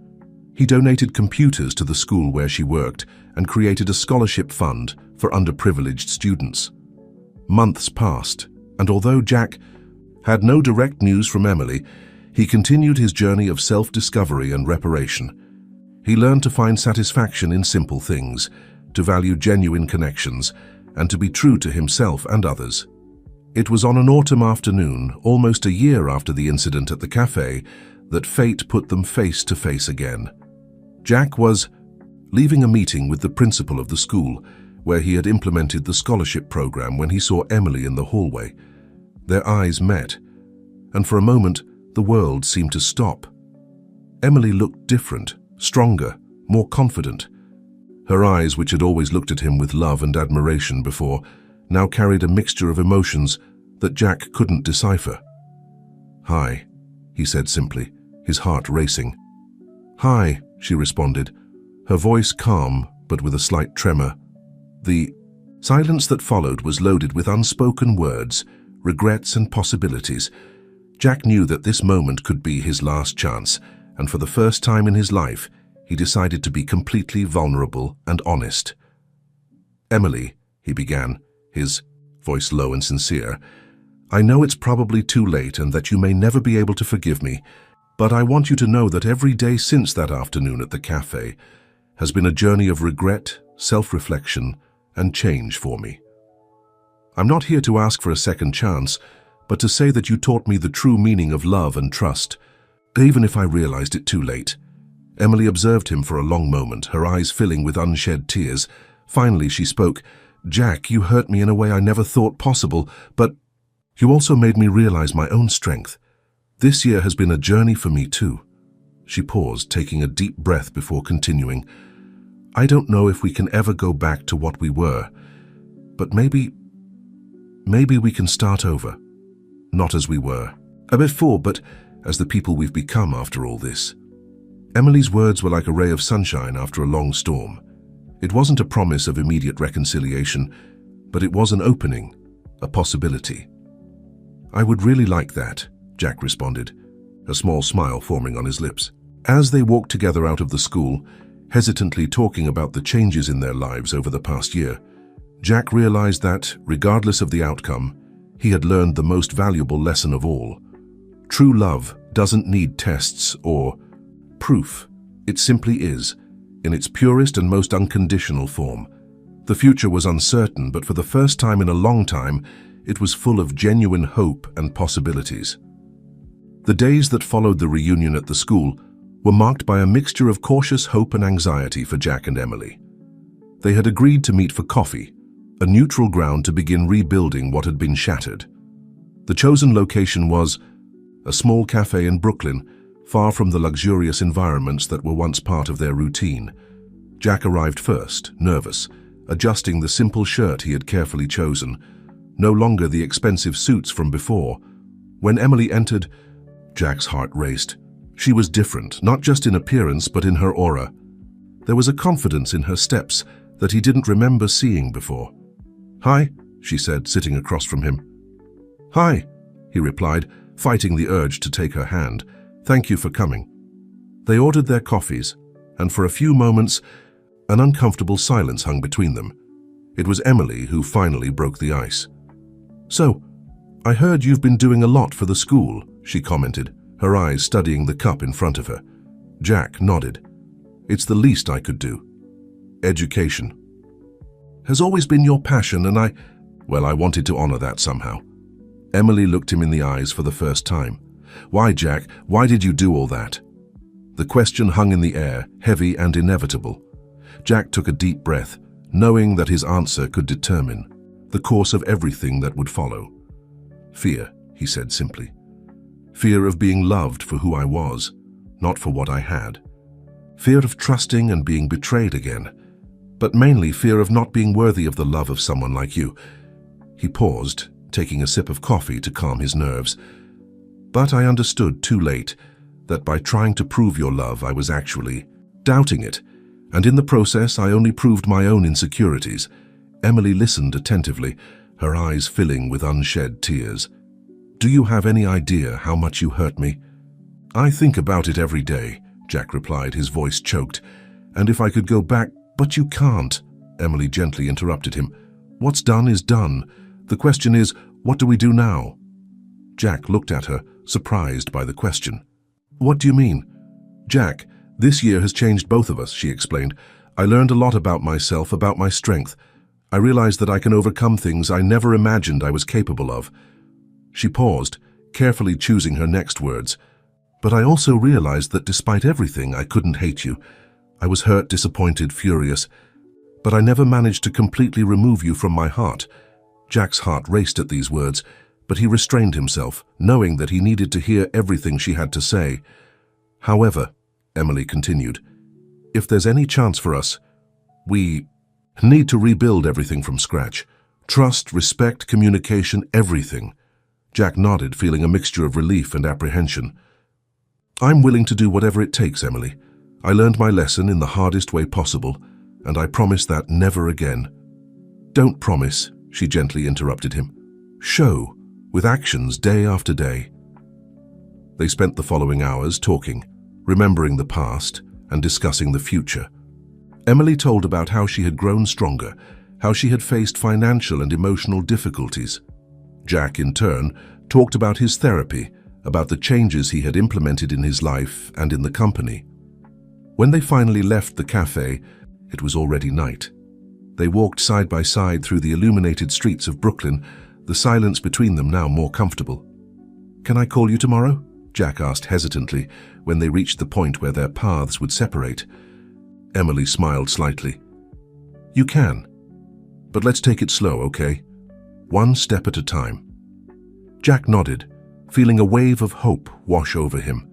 He donated computers to the school where she worked and created a scholarship fund for underprivileged students. Months passed, and although Jack had no direct news from Emily, he continued his journey of self-discovery and reparation. He learned to find satisfaction in simple things, to value genuine connections, and to be true to himself and others. It was on an autumn afternoon, almost a year after the incident at the cafe, that fate put them face to face again. Jack was leaving a meeting with the principal of the school, where he had implemented the scholarship program, when he saw Emily in the hallway. Their eyes met, and for a moment, the world seemed to stop. Emily looked different, stronger, more confident. Her eyes, which had always looked at him with love and admiration before, now carried a mixture of emotions that Jack couldn't decipher. "Hi," he said simply, his heart racing. "Hi," she responded, her voice calm but with a slight tremor. The silence that followed was loaded with unspoken words, regrets and possibilities. Jack knew that this moment could be his last chance, and for the first time in his life, he decided to be completely vulnerable and honest. "Emily," he began, his voice low and sincere, "I know it's probably too late and that you may never be able to forgive me, but I want you to know that every day since that afternoon at the cafe has been a journey of regret, self-reflection, and change for me. I'm not here to ask for a second chance, but to say that you taught me the true meaning of love and trust, even if I realized it too late." Emily observed him for a long moment, her eyes filling with unshed tears. Finally, she spoke. "Jack, you hurt me in a way I never thought possible, but you also made me realize my own strength. This year has been a journey for me too." She paused, taking a deep breath before continuing. "I don't know if we can ever go back to what we were, but maybe we can start over. Not as we were before, but as the people we've become after all this." Emily's words were like a ray of sunshine after a long storm. It wasn't a promise of immediate reconciliation, but it was an opening, a possibility. "I would really like that," Jack responded, a small smile forming on his lips. As they walked together out of the school, hesitantly talking about the changes in their lives over the past year, Jack realized that, regardless of the outcome, he had learned the most valuable lesson of all. True love doesn't need tests or proof. It simply is, in its purest and most unconditional form. The future was uncertain, but for the first time in a long time, it was full of genuine hope and possibilities. The days that followed the reunion at the school were marked by a mixture of cautious hope and anxiety for Jack and Emily. They had agreed to meet for coffee, a neutral ground to begin rebuilding what had been shattered. The chosen location was a small cafe in Brooklyn, far from the luxurious environments that were once part of their routine. Jack arrived first, nervous, adjusting the simple shirt he had carefully chosen, no longer the expensive suits from before. When Emily entered, Jack's heart raced. She was different, not just in appearance but in her aura. There was a confidence in her steps that he didn't remember seeing before. "Hi," she said, sitting across from him. "Hi," he replied, fighting the urge to take her hand. "Thank you for coming." They ordered their coffees, and for a few moments, an uncomfortable silence hung between them. It was Emily who finally broke the ice. "So, I heard you've been doing a lot for the school," she commented, her eyes studying the cup in front of her. Jack nodded. "It's the least I could do. Education has always been your passion, and I wanted to honor that somehow." Emily looked him in the eyes for the first time. "Why, Jack? Why did you do all that?" The question hung in the air, heavy and inevitable. Jack took a deep breath, knowing that his answer could determine the course of everything that would follow. "Fear," he said simply. "Fear of being loved for who I was, not for what I had. Fear of trusting and being betrayed again, but mainly fear of not being worthy of the love of someone like you." He paused, taking a sip of coffee to calm his nerves. "But I understood too late that by trying to prove your love, I was actually doubting it, and in the process I only proved my own insecurities." Emily listened attentively, her eyes filling with unshed tears. "Do you have any idea how much you hurt me?" "I think about it every day," Jack replied, his voice choked. "And if I could go back—" "But you can't," Emily gently interrupted him. "What's done is done. The question is, what do we do now?" Jack looked at her, surprised by the question. "What do you mean?" "Jack, this year has changed both of us," she explained. "I learned a lot about myself, about my strength. I realized that I can overcome things I never imagined I was capable of." She paused, carefully choosing her next words. "But I also realized that despite everything, I couldn't hate you. I was hurt, disappointed, furious. But I never managed to completely remove you from my heart." Jack's heart raced at these words, but he restrained himself, knowing that he needed to hear everything she had to say. "However," Emily continued, "if there's any chance for us, we need to rebuild everything from scratch. Trust, respect, communication, everything." Jack nodded, feeling a mixture of relief and apprehension. "I'm willing to do whatever it takes, Emily. I learned my lesson in the hardest way possible, and I promise that never again." "Don't promise," she gently interrupted him. "Show, with actions day after day." They spent the following hours talking, remembering the past and discussing the future. Emily told about how she had grown stronger, how she had faced financial and emotional difficulties. Jack, in turn, talked about his therapy, about the changes he had implemented in his life and in the company. When they finally left the cafe, it was already night. They walked side by side through the illuminated streets of Brooklyn, the silence between them now more comfortable. "Can I call you tomorrow?" Jack asked hesitantly when they reached the point where their paths would separate. Emily smiled slightly. "You can. But let's take it slow, okay? One step at a time." Jack nodded, feeling a wave of hope wash over him.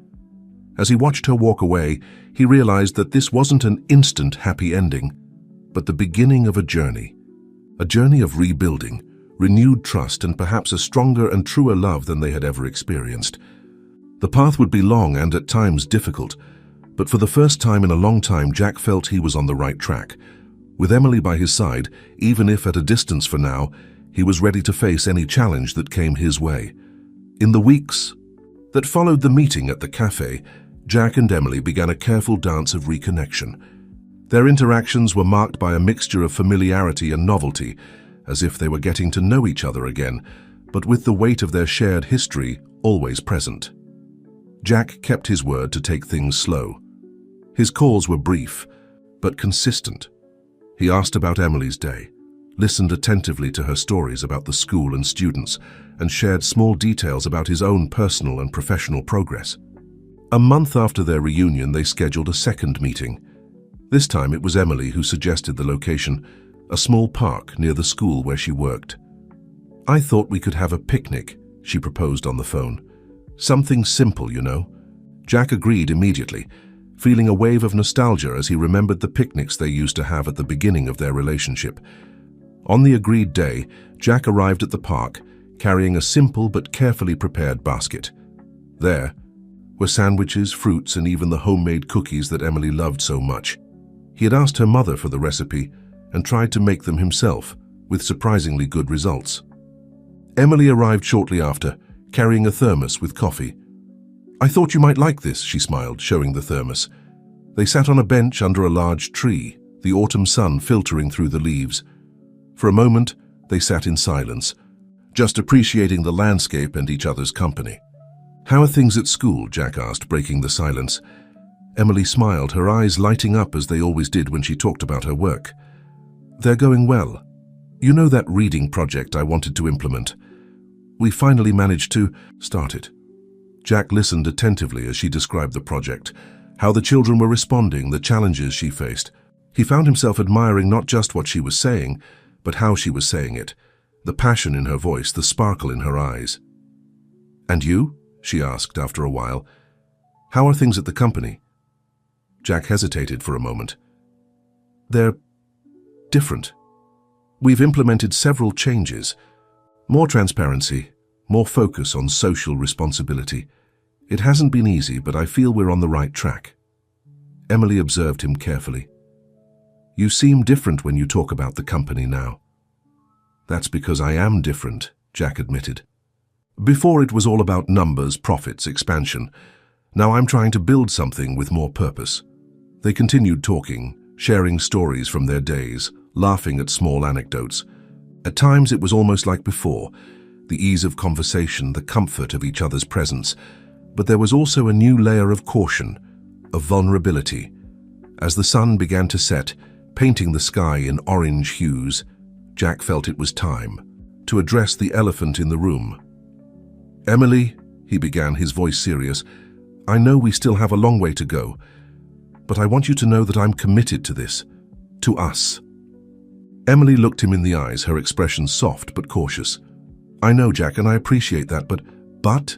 As he watched her walk away, he realized that this wasn't an instant happy ending, but the beginning of a journey of rebuilding, renewed trust, and perhaps a stronger and truer love than they had ever experienced. The path would be long and at times difficult, but for the first time in a long time, Jack felt he was on the right track. With Emily by his side, even if at a distance for now, he was ready to face any challenge that came his way. In the weeks that followed the meeting at the cafe, Jack and Emily began a careful dance of reconnection. Their interactions were marked by a mixture of familiarity and novelty, as if they were getting to know each other again, but with the weight of their shared history always present. Jack kept his word to take things slow. His calls were brief, but consistent. He asked about Emily's day, listened attentively to her stories about the school and students, and shared small details about his own personal and professional progress. A month after their reunion, they scheduled a second meeting. This time it was Emily who suggested the location, a small park near the school where she worked. "I thought we could have a picnic," she proposed on the phone. "Something simple, you know." Jack agreed immediately, feeling a wave of nostalgia as he remembered the picnics they used to have at the beginning of their relationship. On the agreed day, Jack arrived at the park, carrying a simple but carefully prepared basket. There were sandwiches, fruits, and even the homemade cookies that Emily loved so much. He had asked her mother for the recipe and tried to make them himself, with surprisingly good results. Emily arrived shortly after, carrying a thermos with coffee. "I thought you might like this," she smiled, showing the thermos. They sat on a bench under a large tree, the autumn sun filtering through the leaves. For a moment, they sat in silence, just appreciating the landscape and each other's company. "How are things at school?" Jack asked, breaking the silence. Emily smiled, her eyes lighting up as they always did when she talked about her work. "They're going well. You know that reading project I wanted to implement? We finally managed to start it." Jack listened attentively as she described the project, how the children were responding, the challenges she faced. He found himself admiring not just what she was saying, but how she was saying it, the passion in her voice, the sparkle in her eyes. "And you?" she asked after a while. "How are things at the company?" Jack hesitated for a moment. "They're different. We've implemented several changes. More transparency, more focus on social responsibility. It hasn't been easy, but I feel we're on the right track." Emily observed him carefully. "You seem different when you talk about the company now." "That's because I am different," Jack admitted. "Before it was all about numbers, profits, expansion. Now I'm trying to build something with more purpose." They continued talking, sharing stories from their days, laughing at small anecdotes. At times it was almost like before, the ease of conversation, the comfort of each other's presence. But there was also a new layer of caution, of vulnerability. As the sun began to set, painting the sky in orange hues, Jack felt it was time to address the elephant in the room. "Emily," he began, his voice serious, "I know we still have a long way to go, but I want you to know that I'm committed to this, to us." Emily looked him in the eyes, her expression soft but cautious. "I know, Jack, and I appreciate that, but...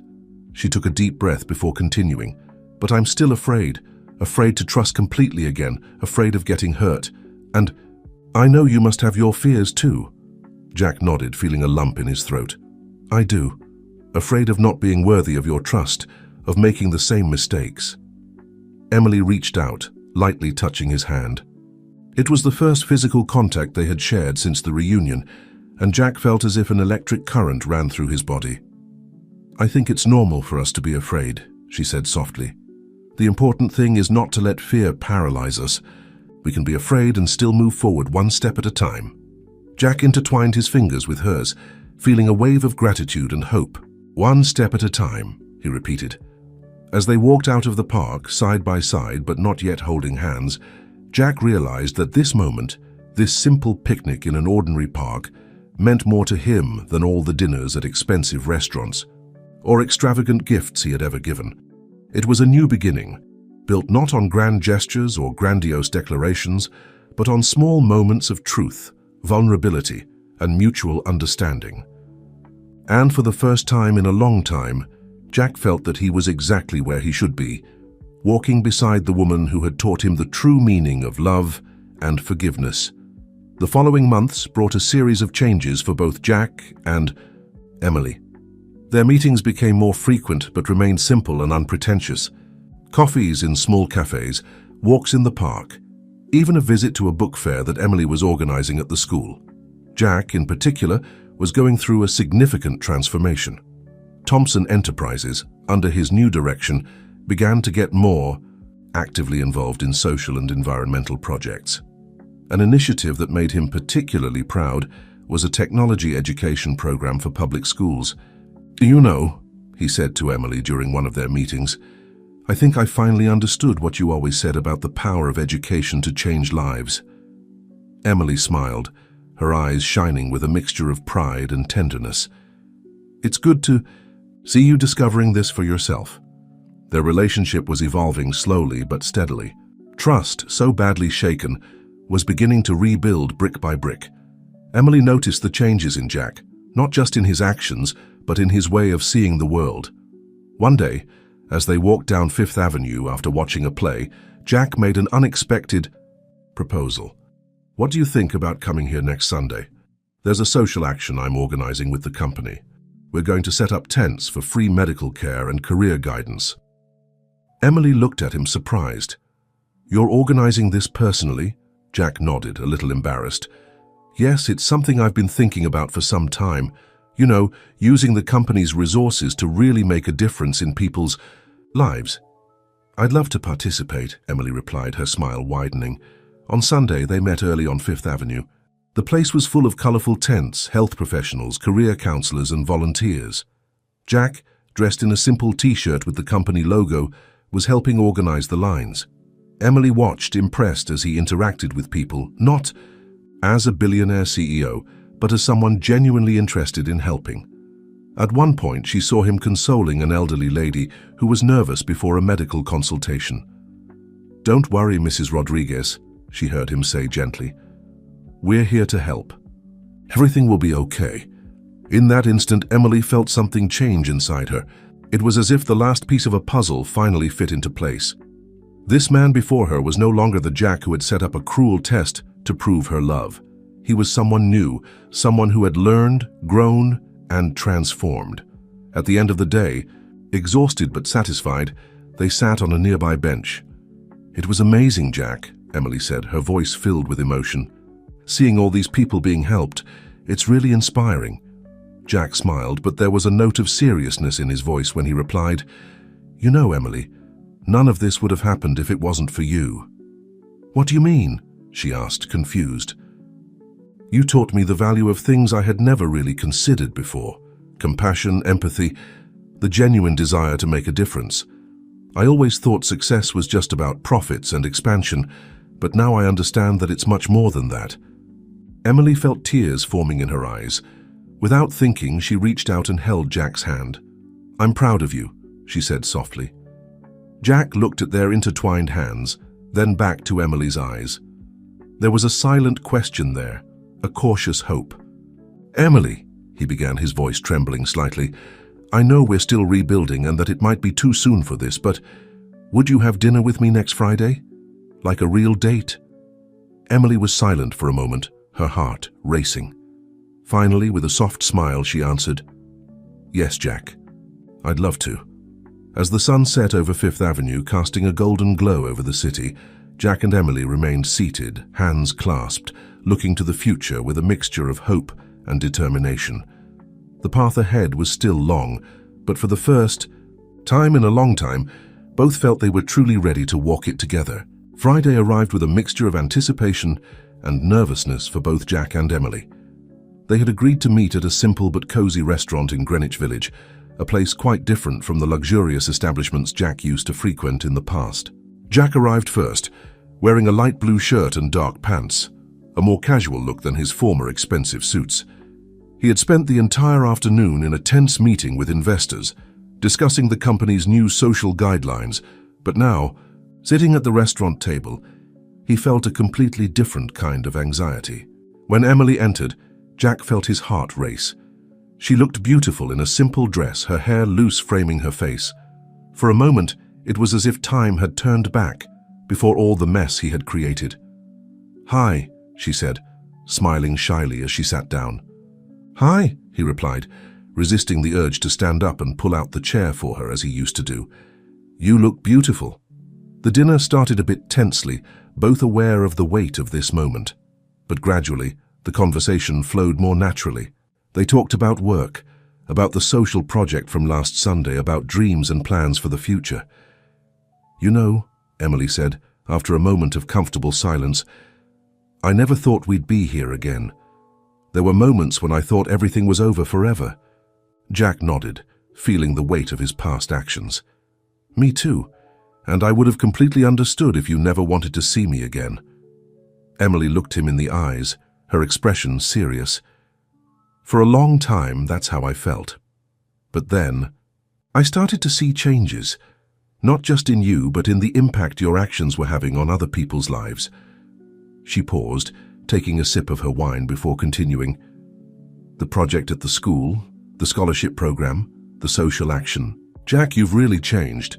She took a deep breath before continuing. "But I'm still afraid to trust completely again, afraid of getting hurt. And I know you must have your fears too." Jack nodded, feeling a lump in his throat. "I do. Afraid of not being worthy of your trust, of making the same mistakes." Emily reached out, lightly touching his hand. It was the first physical contact they had shared since the reunion, and Jack felt as if an electric current ran through his body. "I think it's normal for us to be afraid," she said softly. "The important thing is not to let fear paralyze us. We can be afraid and still move forward one step at a time." Jack intertwined his fingers with hers, feeling a wave of gratitude and hope. "One step at a time," he repeated. As they walked out of the park, side by side but not yet holding hands, Jack realized that this moment, this simple picnic in an ordinary park, meant more to him than all the dinners at expensive restaurants or extravagant gifts he had ever given. It was a new beginning, built not on grand gestures or grandiose declarations, but on small moments of truth, vulnerability, and mutual understanding. And for the first time in a long time, Jack felt that he was exactly where he should be, walking beside the woman who had taught him the true meaning of love and forgiveness. The following months brought a series of changes for both Jack and Emily. Their meetings became more frequent but remained simple and unpretentious. Coffees in small cafes, walks in the park, even a visit to a book fair that Emily was organizing at the school. Jack, in particular, was going through a significant transformation. Thompson Enterprises, under his new direction, began to get more actively involved in social and environmental projects. An initiative that made him particularly proud was a technology education program for public schools. "You know," he said to Emily during one of their meetings, "I think I finally understood what you always said about the power of education to change lives." Emily smiled, her eyes shining with a mixture of pride and tenderness. "It's good to see you discovering this for yourself." Their relationship was evolving slowly but steadily. Trust, so badly shaken, was beginning to rebuild brick by brick. Emily noticed the changes in Jack, not just in his actions, but in his way of seeing the world. One day, as they walked down Fifth Avenue after watching a play, Jack made an unexpected proposal. "What do you think about coming here next Sunday? There's a social action I'm organizing with the company. We're going to set up tents for free medical care and career guidance." Emily looked at him surprised. "You're organizing this personally?" Jack nodded, a little embarrassed. "Yes, it's something I've been thinking about for some time. You know, using the company's resources to really make a difference in people's lives." "I'd love to participate," Emily replied, her smile widening. On Sunday, they met early on Fifth Avenue. The place was full of colorful tents, health professionals, career counselors, and volunteers. Jack, dressed in a simple t-shirt with the company logo, was helping organize the lines. Emily watched, impressed, as he interacted with people, not as a billionaire CEO, but as someone genuinely interested in helping. At one point, she saw him consoling an elderly lady who was nervous before a medical consultation. "Don't worry, Mrs. Rodriguez," she heard him say gently. "We're here to help. Everything will be okay." In that instant, Emily felt something change inside her. It was as if the last piece of a puzzle finally fit into place. This man before her was no longer the Jack who had set up a cruel test to prove her love. He was someone new, someone who had learned, grown, and transformed. At the end of the day, exhausted but satisfied, they sat on a nearby bench. "It was amazing, Jack," Emily said, her voice filled with emotion. "Seeing all these people being helped, it's really inspiring." Jack smiled, but there was a note of seriousness in his voice when he replied, "You know, Emily, none of this would have happened if it wasn't for you." "What do you mean?" she asked, confused. "You taught me the value of things I had never really considered before. Compassion, empathy, the genuine desire to make a difference. I always thought success was just about profits and expansion, but now I understand that it's much more than that." Emily felt tears forming in her eyes. Without thinking, she reached out and held Jack's hand. "I'm proud of you," she said softly. Jack looked at their intertwined hands, then back to Emily's eyes. There was a silent question there, a cautious hope. "Emily," he began, his voice trembling slightly, "I know we're still rebuilding and that it might be too soon for this, but would you have dinner with me next Friday? Like a real date?" Emily was silent for a moment, her heart racing. Finally, with a soft smile, she answered, "Yes, Jack. I'd love to." As the sun set over Fifth Avenue, casting a golden glow over the city, Jack and Emily remained seated, hands clasped, looking to the future with a mixture of hope and determination. The path ahead was still long, but for the first time in a long time, both felt they were truly ready to walk it together. Friday arrived with a mixture of anticipation and nervousness for both Jack and Emily. They had agreed to meet at a simple but cozy restaurant in Greenwich Village, a place quite different from the luxurious establishments Jack used to frequent in the past. Jack arrived first, wearing a light blue shirt and dark pants, a more casual look than his former expensive suits. He had spent the entire afternoon in a tense meeting with investors, discussing the company's new social guidelines, but now, sitting at the restaurant table, he felt a completely different kind of anxiety. When Emily entered, Jack felt his heart race. She looked beautiful in a simple dress, her hair loose framing her face. For a moment, it was as if time had turned back before all the mess he had created. "Hi," she said, smiling shyly as she sat down. "Hi," he replied, resisting the urge to stand up and pull out the chair for her as he used to do. "You look beautiful." The dinner started a bit tensely, both aware of the weight of this moment. But gradually, the conversation flowed more naturally. They talked about work, about the social project from last Sunday, about dreams and plans for the future. "You know," Emily said, after a moment of comfortable silence, "I never thought we'd be here again. There were moments when I thought everything was over forever." Jack nodded, feeling the weight of his past actions. "Me too, and I would have completely understood if you never wanted to see me again." Emily looked him in the eyes, her expression serious. "For a long time, that's how I felt. But then, I started to see changes, not just in you, but in the impact your actions were having on other people's lives." She paused, taking a sip of her wine before continuing. "The project at the school, the scholarship program, the social action. Jack, you've really changed."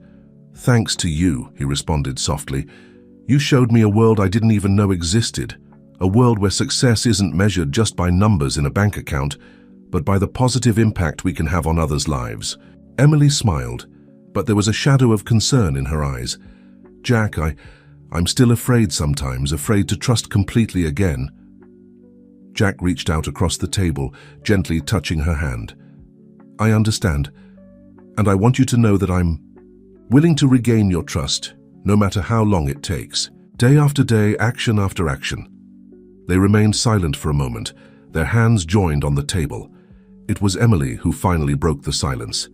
"Thanks to you," he responded softly. "You showed me a world I didn't even know existed. A world where success isn't measured just by numbers in a bank account, but by the positive impact we can have on others' lives." Emily smiled, but there was a shadow of concern in her eyes. "Jack, I'm still afraid sometimes, afraid to trust completely again." Jack reached out across the table, gently touching her hand. "I understand, and I want you to know that I'm willing to regain your trust, no matter how long it takes. Day after day, action after action." They remained silent for a moment, their hands joined on the table. It was Emily who finally broke the silence.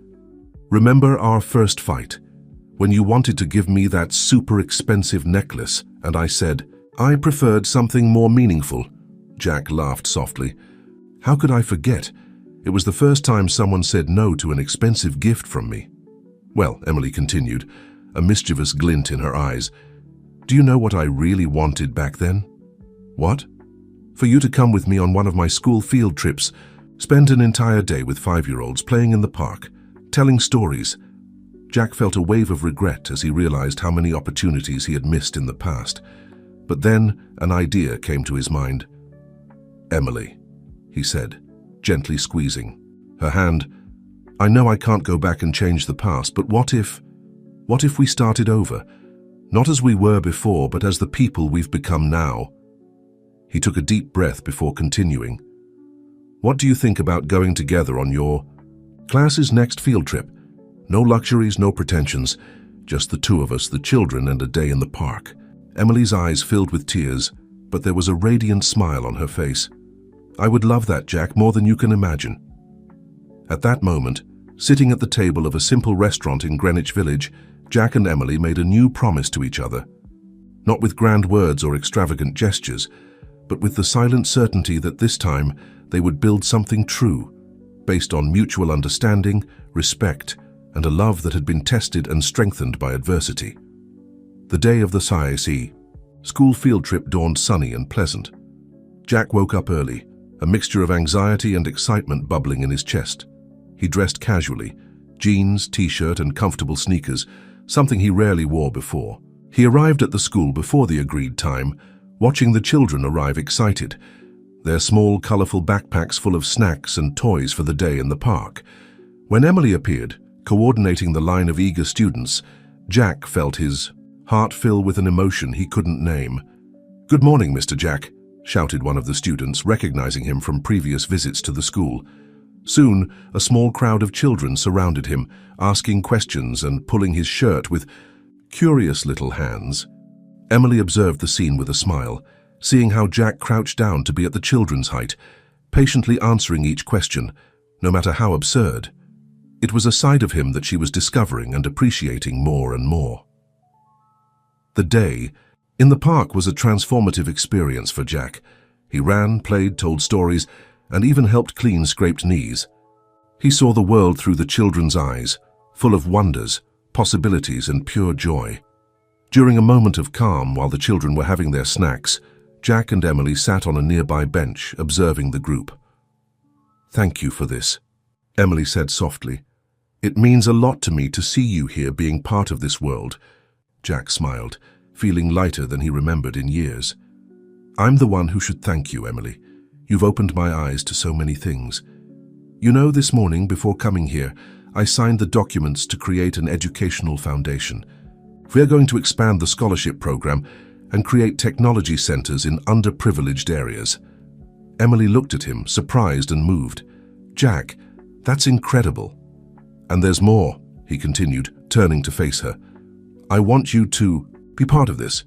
"Remember our first fight, when you wanted to give me that super expensive necklace, and I said, I preferred something more meaningful?" Jack laughed softly. "How could I forget? It was the first time someone said no to an expensive gift from me." "Well," Emily continued, a mischievous glint in her eyes, "do you know what I really wanted back then?" "What?" "For you to come with me on one of my school field trips, spend an entire day with 5-year-olds playing in the park, telling stories." Jack felt a wave of regret as he realized how many opportunities he had missed in the past. But then an idea came to his mind. "Emily," he said, gently squeezing her hand, "I know I can't go back and change the past, but what if we started over? Not as we were before, but as the people we've become now." He took a deep breath before continuing. "What do you think about going together on your class's next field trip? No luxuries, no pretensions, just the two of us, the children, and a day in the park." Emily's eyes filled with tears, but there was a radiant smile on her face. "I would love that, Jack, more than you can imagine." At that moment, sitting at the table of a simple restaurant in Greenwich Village, Jack and Emily made a new promise to each other. Not with grand words or extravagant gestures, but with the silent certainty that this time they would build something true, based on mutual understanding, respect, and a love that had been tested and strengthened by adversity. The day of the SIAC school field trip dawned sunny and pleasant. Jack woke up early, a mixture of anxiety and excitement bubbling in his chest. He dressed casually, jeans, t-shirt, and comfortable sneakers, something he rarely wore before. He arrived at the school before the agreed time, watching the children arrive excited, their small, colorful backpacks full of snacks and toys for the day in the park. When Emily appeared, coordinating the line of eager students, Jack felt his heart fill with an emotion he couldn't name. "Good morning, Mr. Jack," shouted one of the students, recognizing him from previous visits to the school. Soon, a small crowd of children surrounded him, asking questions and pulling his shirt with curious little hands. Emily observed the scene with a smile, seeing how Jack crouched down to be at the children's height, patiently answering each question, no matter how absurd. It was a side of him that she was discovering and appreciating more and more. The day in the park was a transformative experience for Jack. He ran, played, told stories, and even helped clean scraped knees. He saw the world through the children's eyes, full of wonders, possibilities, and pure joy. During a moment of calm while the children were having their snacks, Jack and Emily sat on a nearby bench, observing the group. "Thank you for this," Emily said softly. "It means a lot to me to see you here being part of this world." Jack smiled, feeling lighter than he remembered in years. "I'm the one who should thank you, Emily. You've opened my eyes to so many things. You know, this morning, before coming here, I signed the documents to create an educational foundation. We're going to expand the scholarship program and create technology centers in underprivileged areas." Emily looked at him, surprised and moved. "Jack, that's incredible." "And there's more," he continued, turning to face her. "I want you to be part of this,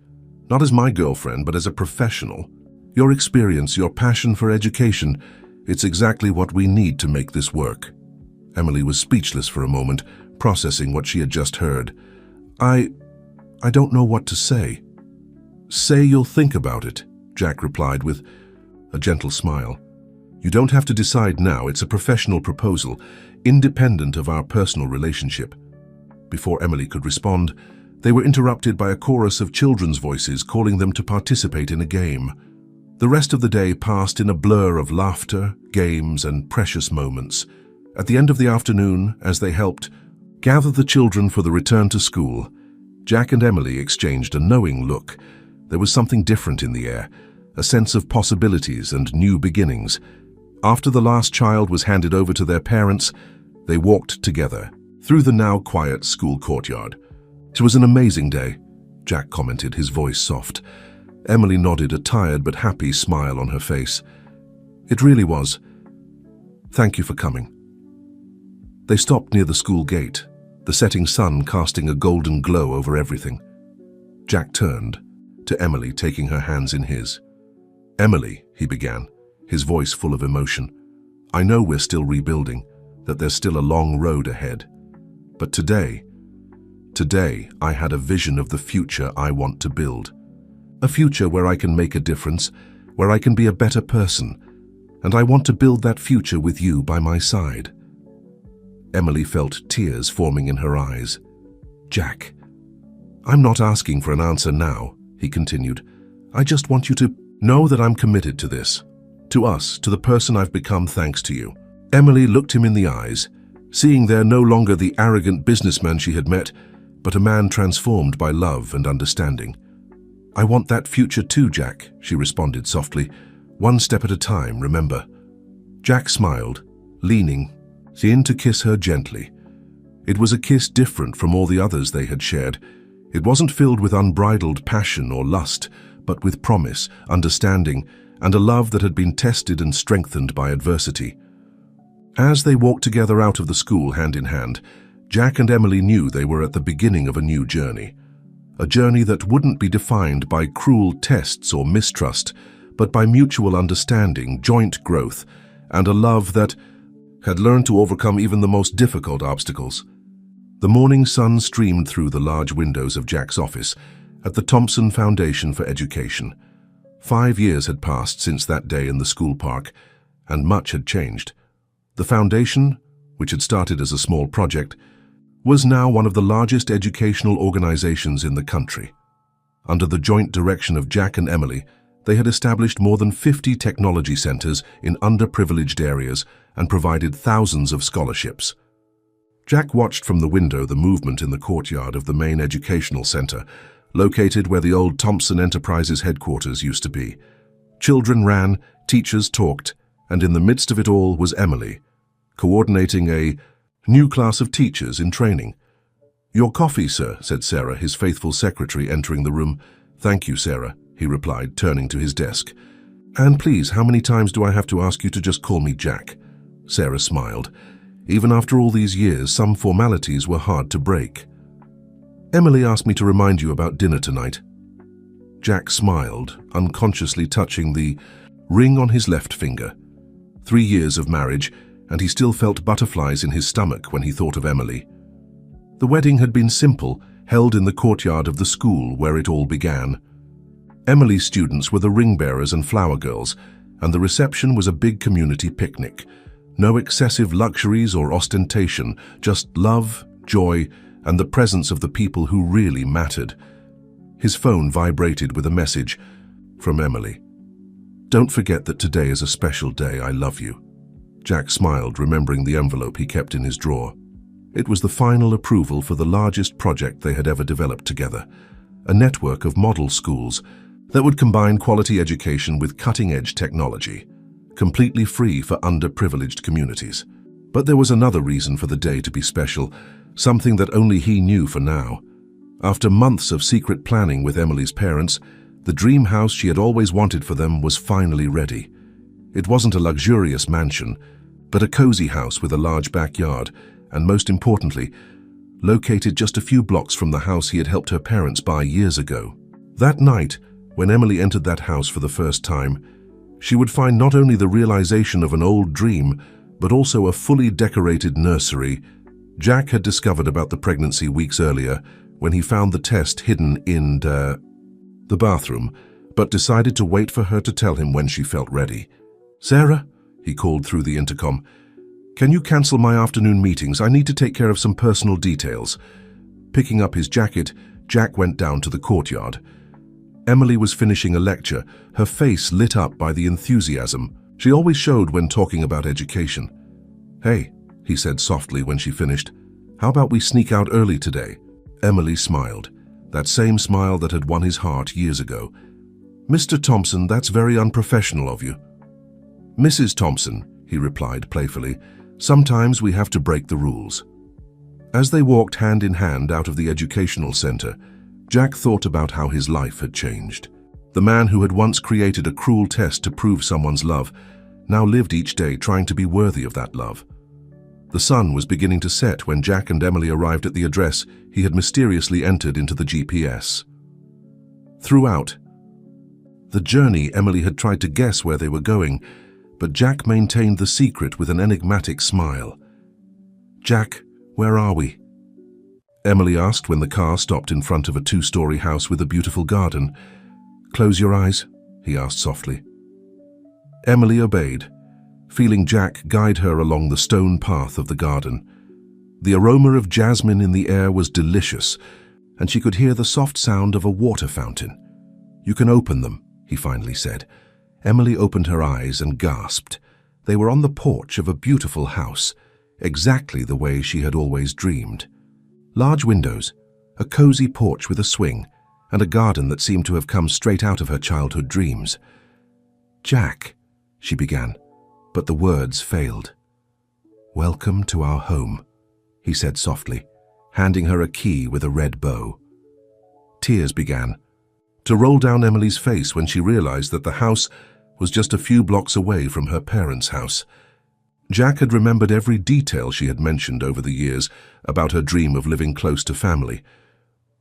not as my girlfriend, but as a professional. Your experience, your passion for education, it's exactly what we need to make this work." Emily was speechless for a moment, processing what she had just heard. I don't know what to say." "Say you'll think about it," Jack replied with a gentle smile. "You don't have to decide now. It's a professional proposal, independent of our personal relationship." Before Emily could respond, they were interrupted by a chorus of children's voices calling them to participate in a game. The rest of the day passed in a blur of laughter, games, and precious moments. At the end of the afternoon, as they helped gather the children for the return to school, Jack and Emily exchanged a knowing look. There was something different in the air, a sense of possibilities and new beginnings. After the last child was handed over to their parents, they walked together through the now quiet school courtyard. "It was an amazing day," Jack commented, his voice soft. Emily nodded, a tired but happy smile on her face. "It really was. Thank you for coming." They stopped near the school gate, the setting sun casting a golden glow over everything. Jack turned to Emily, taking her hands in his. "Emily," he began, his voice full of emotion, "I know we're still rebuilding, that there's still a long road ahead. But today I had a vision of the future I want to build. A future where I can make a difference, where I can be a better person, and I want to build that future with you by my side." Emily felt tears forming in her eyes. "Jack, I'm not asking for an answer now," he continued. "I just want you to know that I'm committed to this, to us, to the person I've become thanks to you." Emily looked him in the eyes, seeing there no longer the arrogant businessman she had met, but a man transformed by love and understanding. "I want that future too, Jack," she responded softly. "One step at a time, remember." Jack smiled, leaning in to kiss her gently. It was a kiss different from all the others they had shared. It wasn't filled with unbridled passion or lust, but with promise, understanding, and a love that had been tested and strengthened by adversity. As they walked together out of the school hand in hand, Jack and Emily knew they were at the beginning of a new journey. A journey that wouldn't be defined by cruel tests or mistrust, but by mutual understanding, joint growth, and a love that had learned to overcome even the most difficult obstacles. The morning sun streamed through the large windows of Jack's office at the Thompson Foundation for Education. 5 years had passed since that day in the school park, and much had changed. The foundation, which had started as a small project, was now one of the largest educational organizations in the country. Under the joint direction of Jack and Emily, they had established more than 50 technology centers in underprivileged areas and provided thousands of scholarships. Jack watched from the window the movement in the courtyard of the main educational center, located where the old Thompson Enterprises headquarters used to be. Children ran, teachers talked, and in the midst of it all was Emily, coordinating a new class of teachers in training. "Your coffee, sir," said Sarah, his faithful secretary, entering the room. "Thank you, Sarah," he replied, turning to his desk. "And please, how many times do I have to ask you to just call me Jack?" Sarah smiled. Even after all these years, some formalities were hard to break. "Emily asked me to remind you about dinner tonight." Jack smiled, unconsciously touching the ring on his left finger. 3 years of marriage, and he still felt butterflies in his stomach when he thought of Emily. The wedding had been simple, held in the courtyard of the school where it all began. Emily's students were the ring bearers and flower girls, and the reception was a big community picnic. No excessive luxuries or ostentation, just love, joy, and the presence of the people who really mattered. His phone vibrated with a message from Emily. "Don't forget that today is a special day. I love you." Jack smiled, remembering the envelope he kept in his drawer. It was the final approval for the largest project they had ever developed together, a network of model schools that would combine quality education with cutting-edge technology, completely free for underprivileged communities. But there was another reason for the day to be special, something that only he knew for now. After months of secret planning with Emily's parents, the dream house she had always wanted for them was finally ready. It wasn't a luxurious mansion, but a cozy house with a large backyard, and most importantly, located just a few blocks from the house he had helped her parents buy years ago. That night, when Emily entered that house for the first time, she would find not only the realization of an old dream, but also a fully decorated nursery. Jack had discovered about the pregnancy weeks earlier when he found the test hidden in the bathroom, but decided to wait for her to tell him when she felt ready. "Sarah," he called through the intercom, "can you cancel my afternoon meetings? I need to take care of some personal details." Picking up his jacket, Jack went down to the courtyard. Emily was finishing a lecture, her face lit up by the enthusiasm she always showed when talking about education. "Hey," he said softly when she finished, "how about we sneak out early today?" Emily smiled, that same smile that had won his heart years ago. "Mr. Thompson, that's very unprofessional of you." "Mrs. Thompson," he replied playfully, "sometimes we have to break the rules." As they walked hand in hand out of the educational center, Jack thought about how his life had changed. The man who had once created a cruel test to prove someone's love now lived each day trying to be worthy of that love. The sun was beginning to set when Jack and Emily arrived at the address he had mysteriously entered into the GPS. Throughout The journey, Emily had tried to guess where they were going, but Jack maintained the secret with an enigmatic smile. "Jack, where are we?" Emily asked when the car stopped in front of a two-story house with a beautiful garden. "Close your eyes," he asked softly. Emily obeyed, feeling Jack guide her along the stone path of the garden. The aroma of jasmine in the air was delicious, and she could hear the soft sound of a water fountain. "You can open them," he finally said. Emily opened her eyes and gasped. They were on the porch of a beautiful house, exactly the way she had always dreamed. Large windows, a cozy porch with a swing, and a garden that seemed to have come straight out of her childhood dreams. "Jack," she began, but the words failed. "Welcome to our home," he said softly, handing her a key with a red bow. Tears began to roll down Emily's face when she realized that the house was just a few blocks away from her parents' house. Jack had remembered every detail she had mentioned over the years about her dream of living close to family.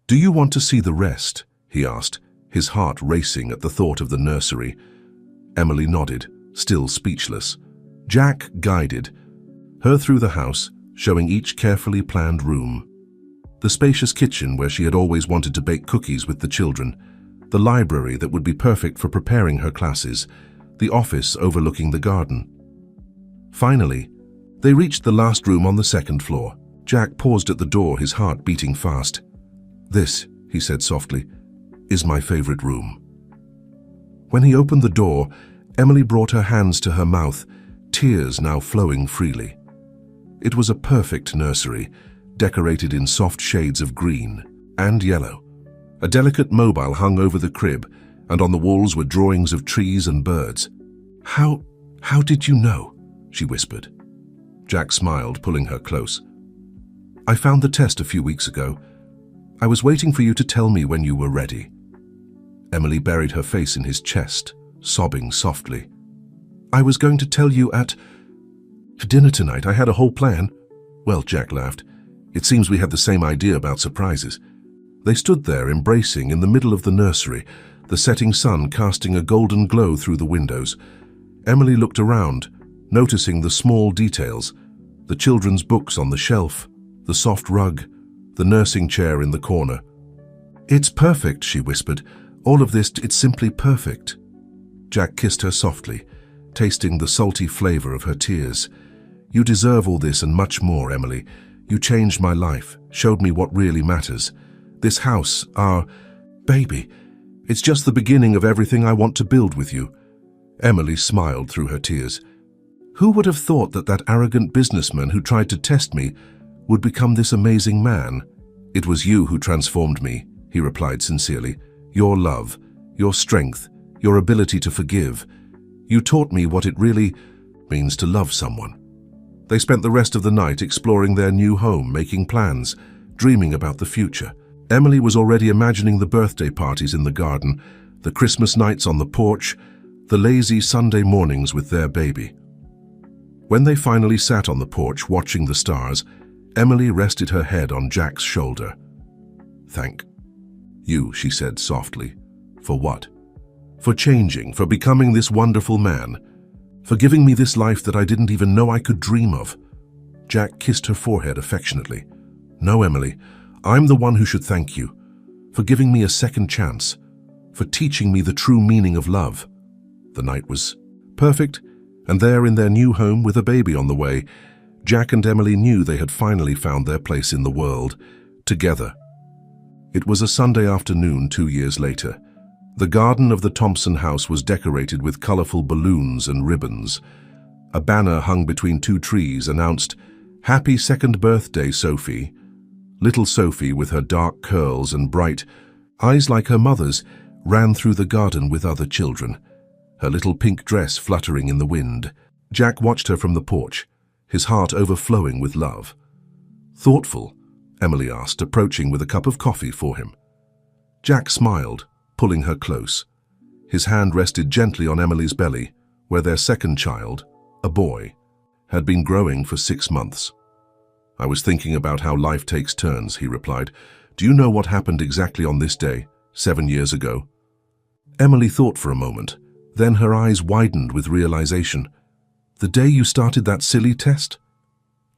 "Do you want to see the rest?" he asked, his heart racing at the thought of the nursery. Emily nodded, still speechless. Jack guided her through the house, showing each carefully planned room. The spacious kitchen where she had always wanted to bake cookies with the children, the library that would be perfect for preparing her classes, the office overlooking the garden. Finally, they reached the last room on the second floor. Jack paused at the door, his heart beating fast. "This," he said softly, "is my favorite room." When he opened the door, Emily brought her hands to her mouth, tears now flowing freely. It was a perfect nursery, decorated in soft shades of green and yellow. A delicate mobile hung over the crib, and on the walls were drawings of trees and birds. How did you know?" she whispered. Jack smiled, pulling her close. "I found the test a few weeks ago. I was waiting for you to tell me when you were ready." Emily buried her face in his chest, sobbing softly. "I was going to tell you at dinner tonight. I had a whole plan." "Well," Jack laughed, "it seems we had the same idea about surprises." They stood there embracing in the middle of the nursery, the setting sun casting a golden glow through the windows. Emily looked around, noticing the small details, the children's books on the shelf, the soft rug, the nursing chair in the corner. "It's perfect," she whispered. "All of this, it's simply perfect." Jack kissed her softly, tasting the salty flavor of her tears. "You deserve all this and much more, Emily. You changed my life, showed me what really matters. This house, our baby, it's just the beginning of everything I want to build with you." Emily smiled through her tears. "Who would have thought that that arrogant businessman who tried to test me would become this amazing man?" "It was you who transformed me," he replied sincerely. "Your love, your strength, your ability to forgive. You taught me what it really means to love someone." They spent the rest of the night exploring their new home, making plans, dreaming about the future. Emily was already imagining the birthday parties in the garden, the Christmas nights on the porch, the lazy Sunday mornings with their baby. When they finally sat on the porch watching the stars, Emily rested her head on Jack's shoulder. "Thank you," she said softly. "For what?" "For changing, for becoming this wonderful man, for giving me this life that I didn't even know I could dream of." Jack kissed her forehead affectionately. "No, Emily, I'm the one who should thank you, for giving me a second chance, for teaching me the true meaning of love." The night was perfect, and there in their new home with a baby on the way, Jack and Emily knew they had finally found their place in the world, together. It was a Sunday afternoon 2 years later. The garden of the Thompson house was decorated with colorful balloons and ribbons. A banner hung between 2 trees announced, "Happy second birthday, Sophie." Little Sophie, with her dark curls and bright eyes like her mother's, ran through the garden with other children, her little pink dress fluttering in the wind. Jack watched her from the porch, his heart overflowing with love. "Thoughtful?" Emily asked, approaching with a cup of coffee for him. Jack smiled, pulling her close. His hand rested gently on Emily's belly, where their second child, a boy, had been growing for 6 months. "I was thinking about how life takes turns," he replied. "Do you know what happened exactly on this day, 7 years ago?" Emily thought for a moment, then her eyes widened with realization. The day you started that silly test?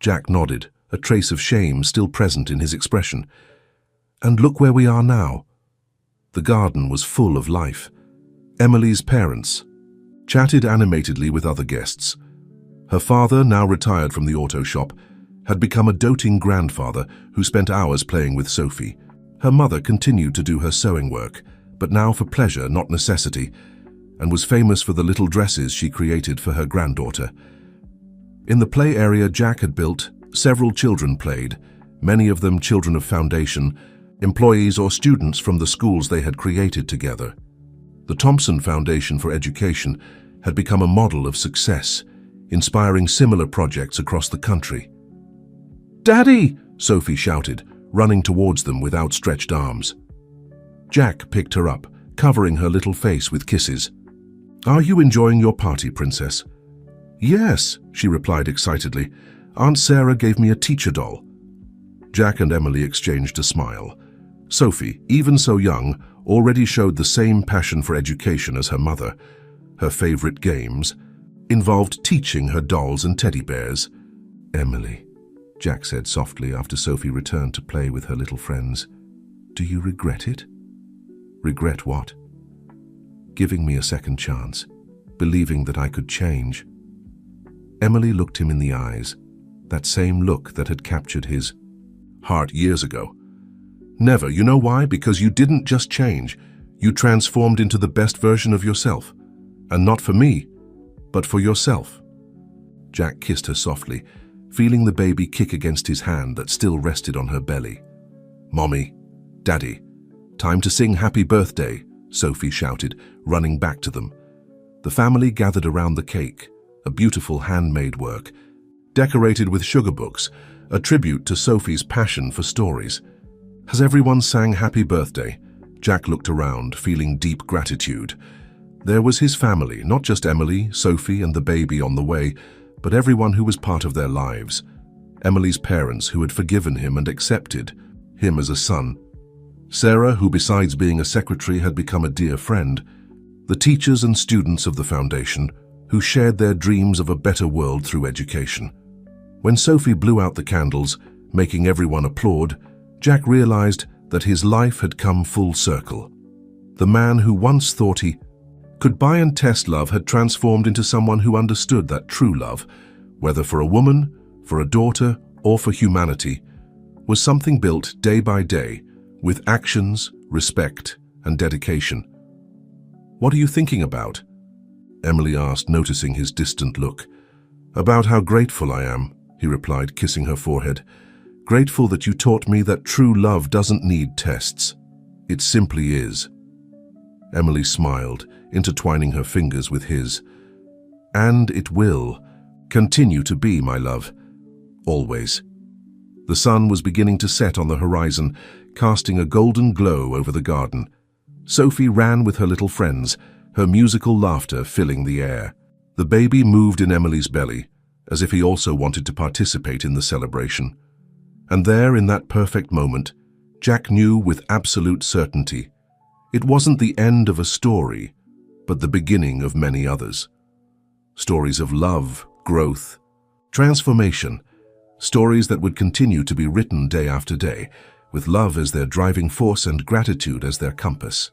Jack nodded, a trace of shame still present in his expression. And look where we are now. The garden was full of life. Emily's parents chatted animatedly with other guests. Her father, now retired from the auto shop, had become a doting grandfather who spent hours playing with Sophie. Her mother continued to do her sewing work, but now for pleasure, not necessity, and was famous for the little dresses she created for her granddaughter. In the play area Jack had built, several children played, many of them children of Foundation, employees or students from the schools they had created together. The Thompson Foundation for Education had become a model of success, inspiring similar projects across the country. "Daddy!" Sophie shouted, running towards them with outstretched arms. Jack picked her up, covering her little face with kisses. "Are you enjoying your party, Princess?" "Yes," she replied excitedly. "Aunt Sarah gave me a teacher doll." Jack and Emily exchanged a smile. Sophie, even so young, already showed the same passion for education as her mother. Her favorite games involved teaching her dolls and teddy bears. "Emily," Jack said softly after Sophie returned to play with her little friends, "do you regret it?" "Regret what?" "Giving me a second chance, believing that I could change." Emily looked him in the eyes, that same look that had captured his heart years ago. "Never. You know why? Because you didn't just change. You transformed into the best version of yourself. And not for me, but for yourself." Jack kissed her softly, feeling the baby kick against his hand that still rested on her belly. "Mommy, Daddy, time to sing Happy Birthday," Sophie shouted, running back to them. The family gathered around the cake, a beautiful handmade work, decorated with sugar books, a tribute to Sophie's passion for stories. As everyone sang Happy Birthday, Jack looked around, feeling deep gratitude. There was his family, not just Emily, Sophie, and the baby on the way, but everyone who was part of their lives. Emily's parents, who had forgiven him and accepted him as a son. Sarah, who besides being a secretary had become a dear friend. The teachers and students of the foundation, who shared their dreams of a better world through education. When Sophie blew out the candles, making everyone applaud, Jack realized that his life had come full circle. The man who once thought he could buy and test love had transformed into someone who understood that true love, whether for a woman, for a daughter, or for humanity, was something built day by day, with actions, respect, and dedication. "What are you thinking about?" Emily asked, noticing his distant look. "About how grateful I am," he replied, kissing her forehead. "Grateful that you taught me that true love doesn't need tests. It simply is." Emily smiled, intertwining her fingers with his. "And it will continue to be, my love. Always." The sun was beginning to set on the horizon, casting a golden glow over the garden. Sophie ran with her little friends, her musical laughter filling the air. The baby moved in Emily's belly, as if he also wanted to participate in the celebration. And there, in that perfect moment, Jack knew with absolute certainty, it wasn't the end of a story, but the beginning of many others. Stories of love, growth, transformation, stories that would continue to be written day after day, with love as their driving force and gratitude as their compass.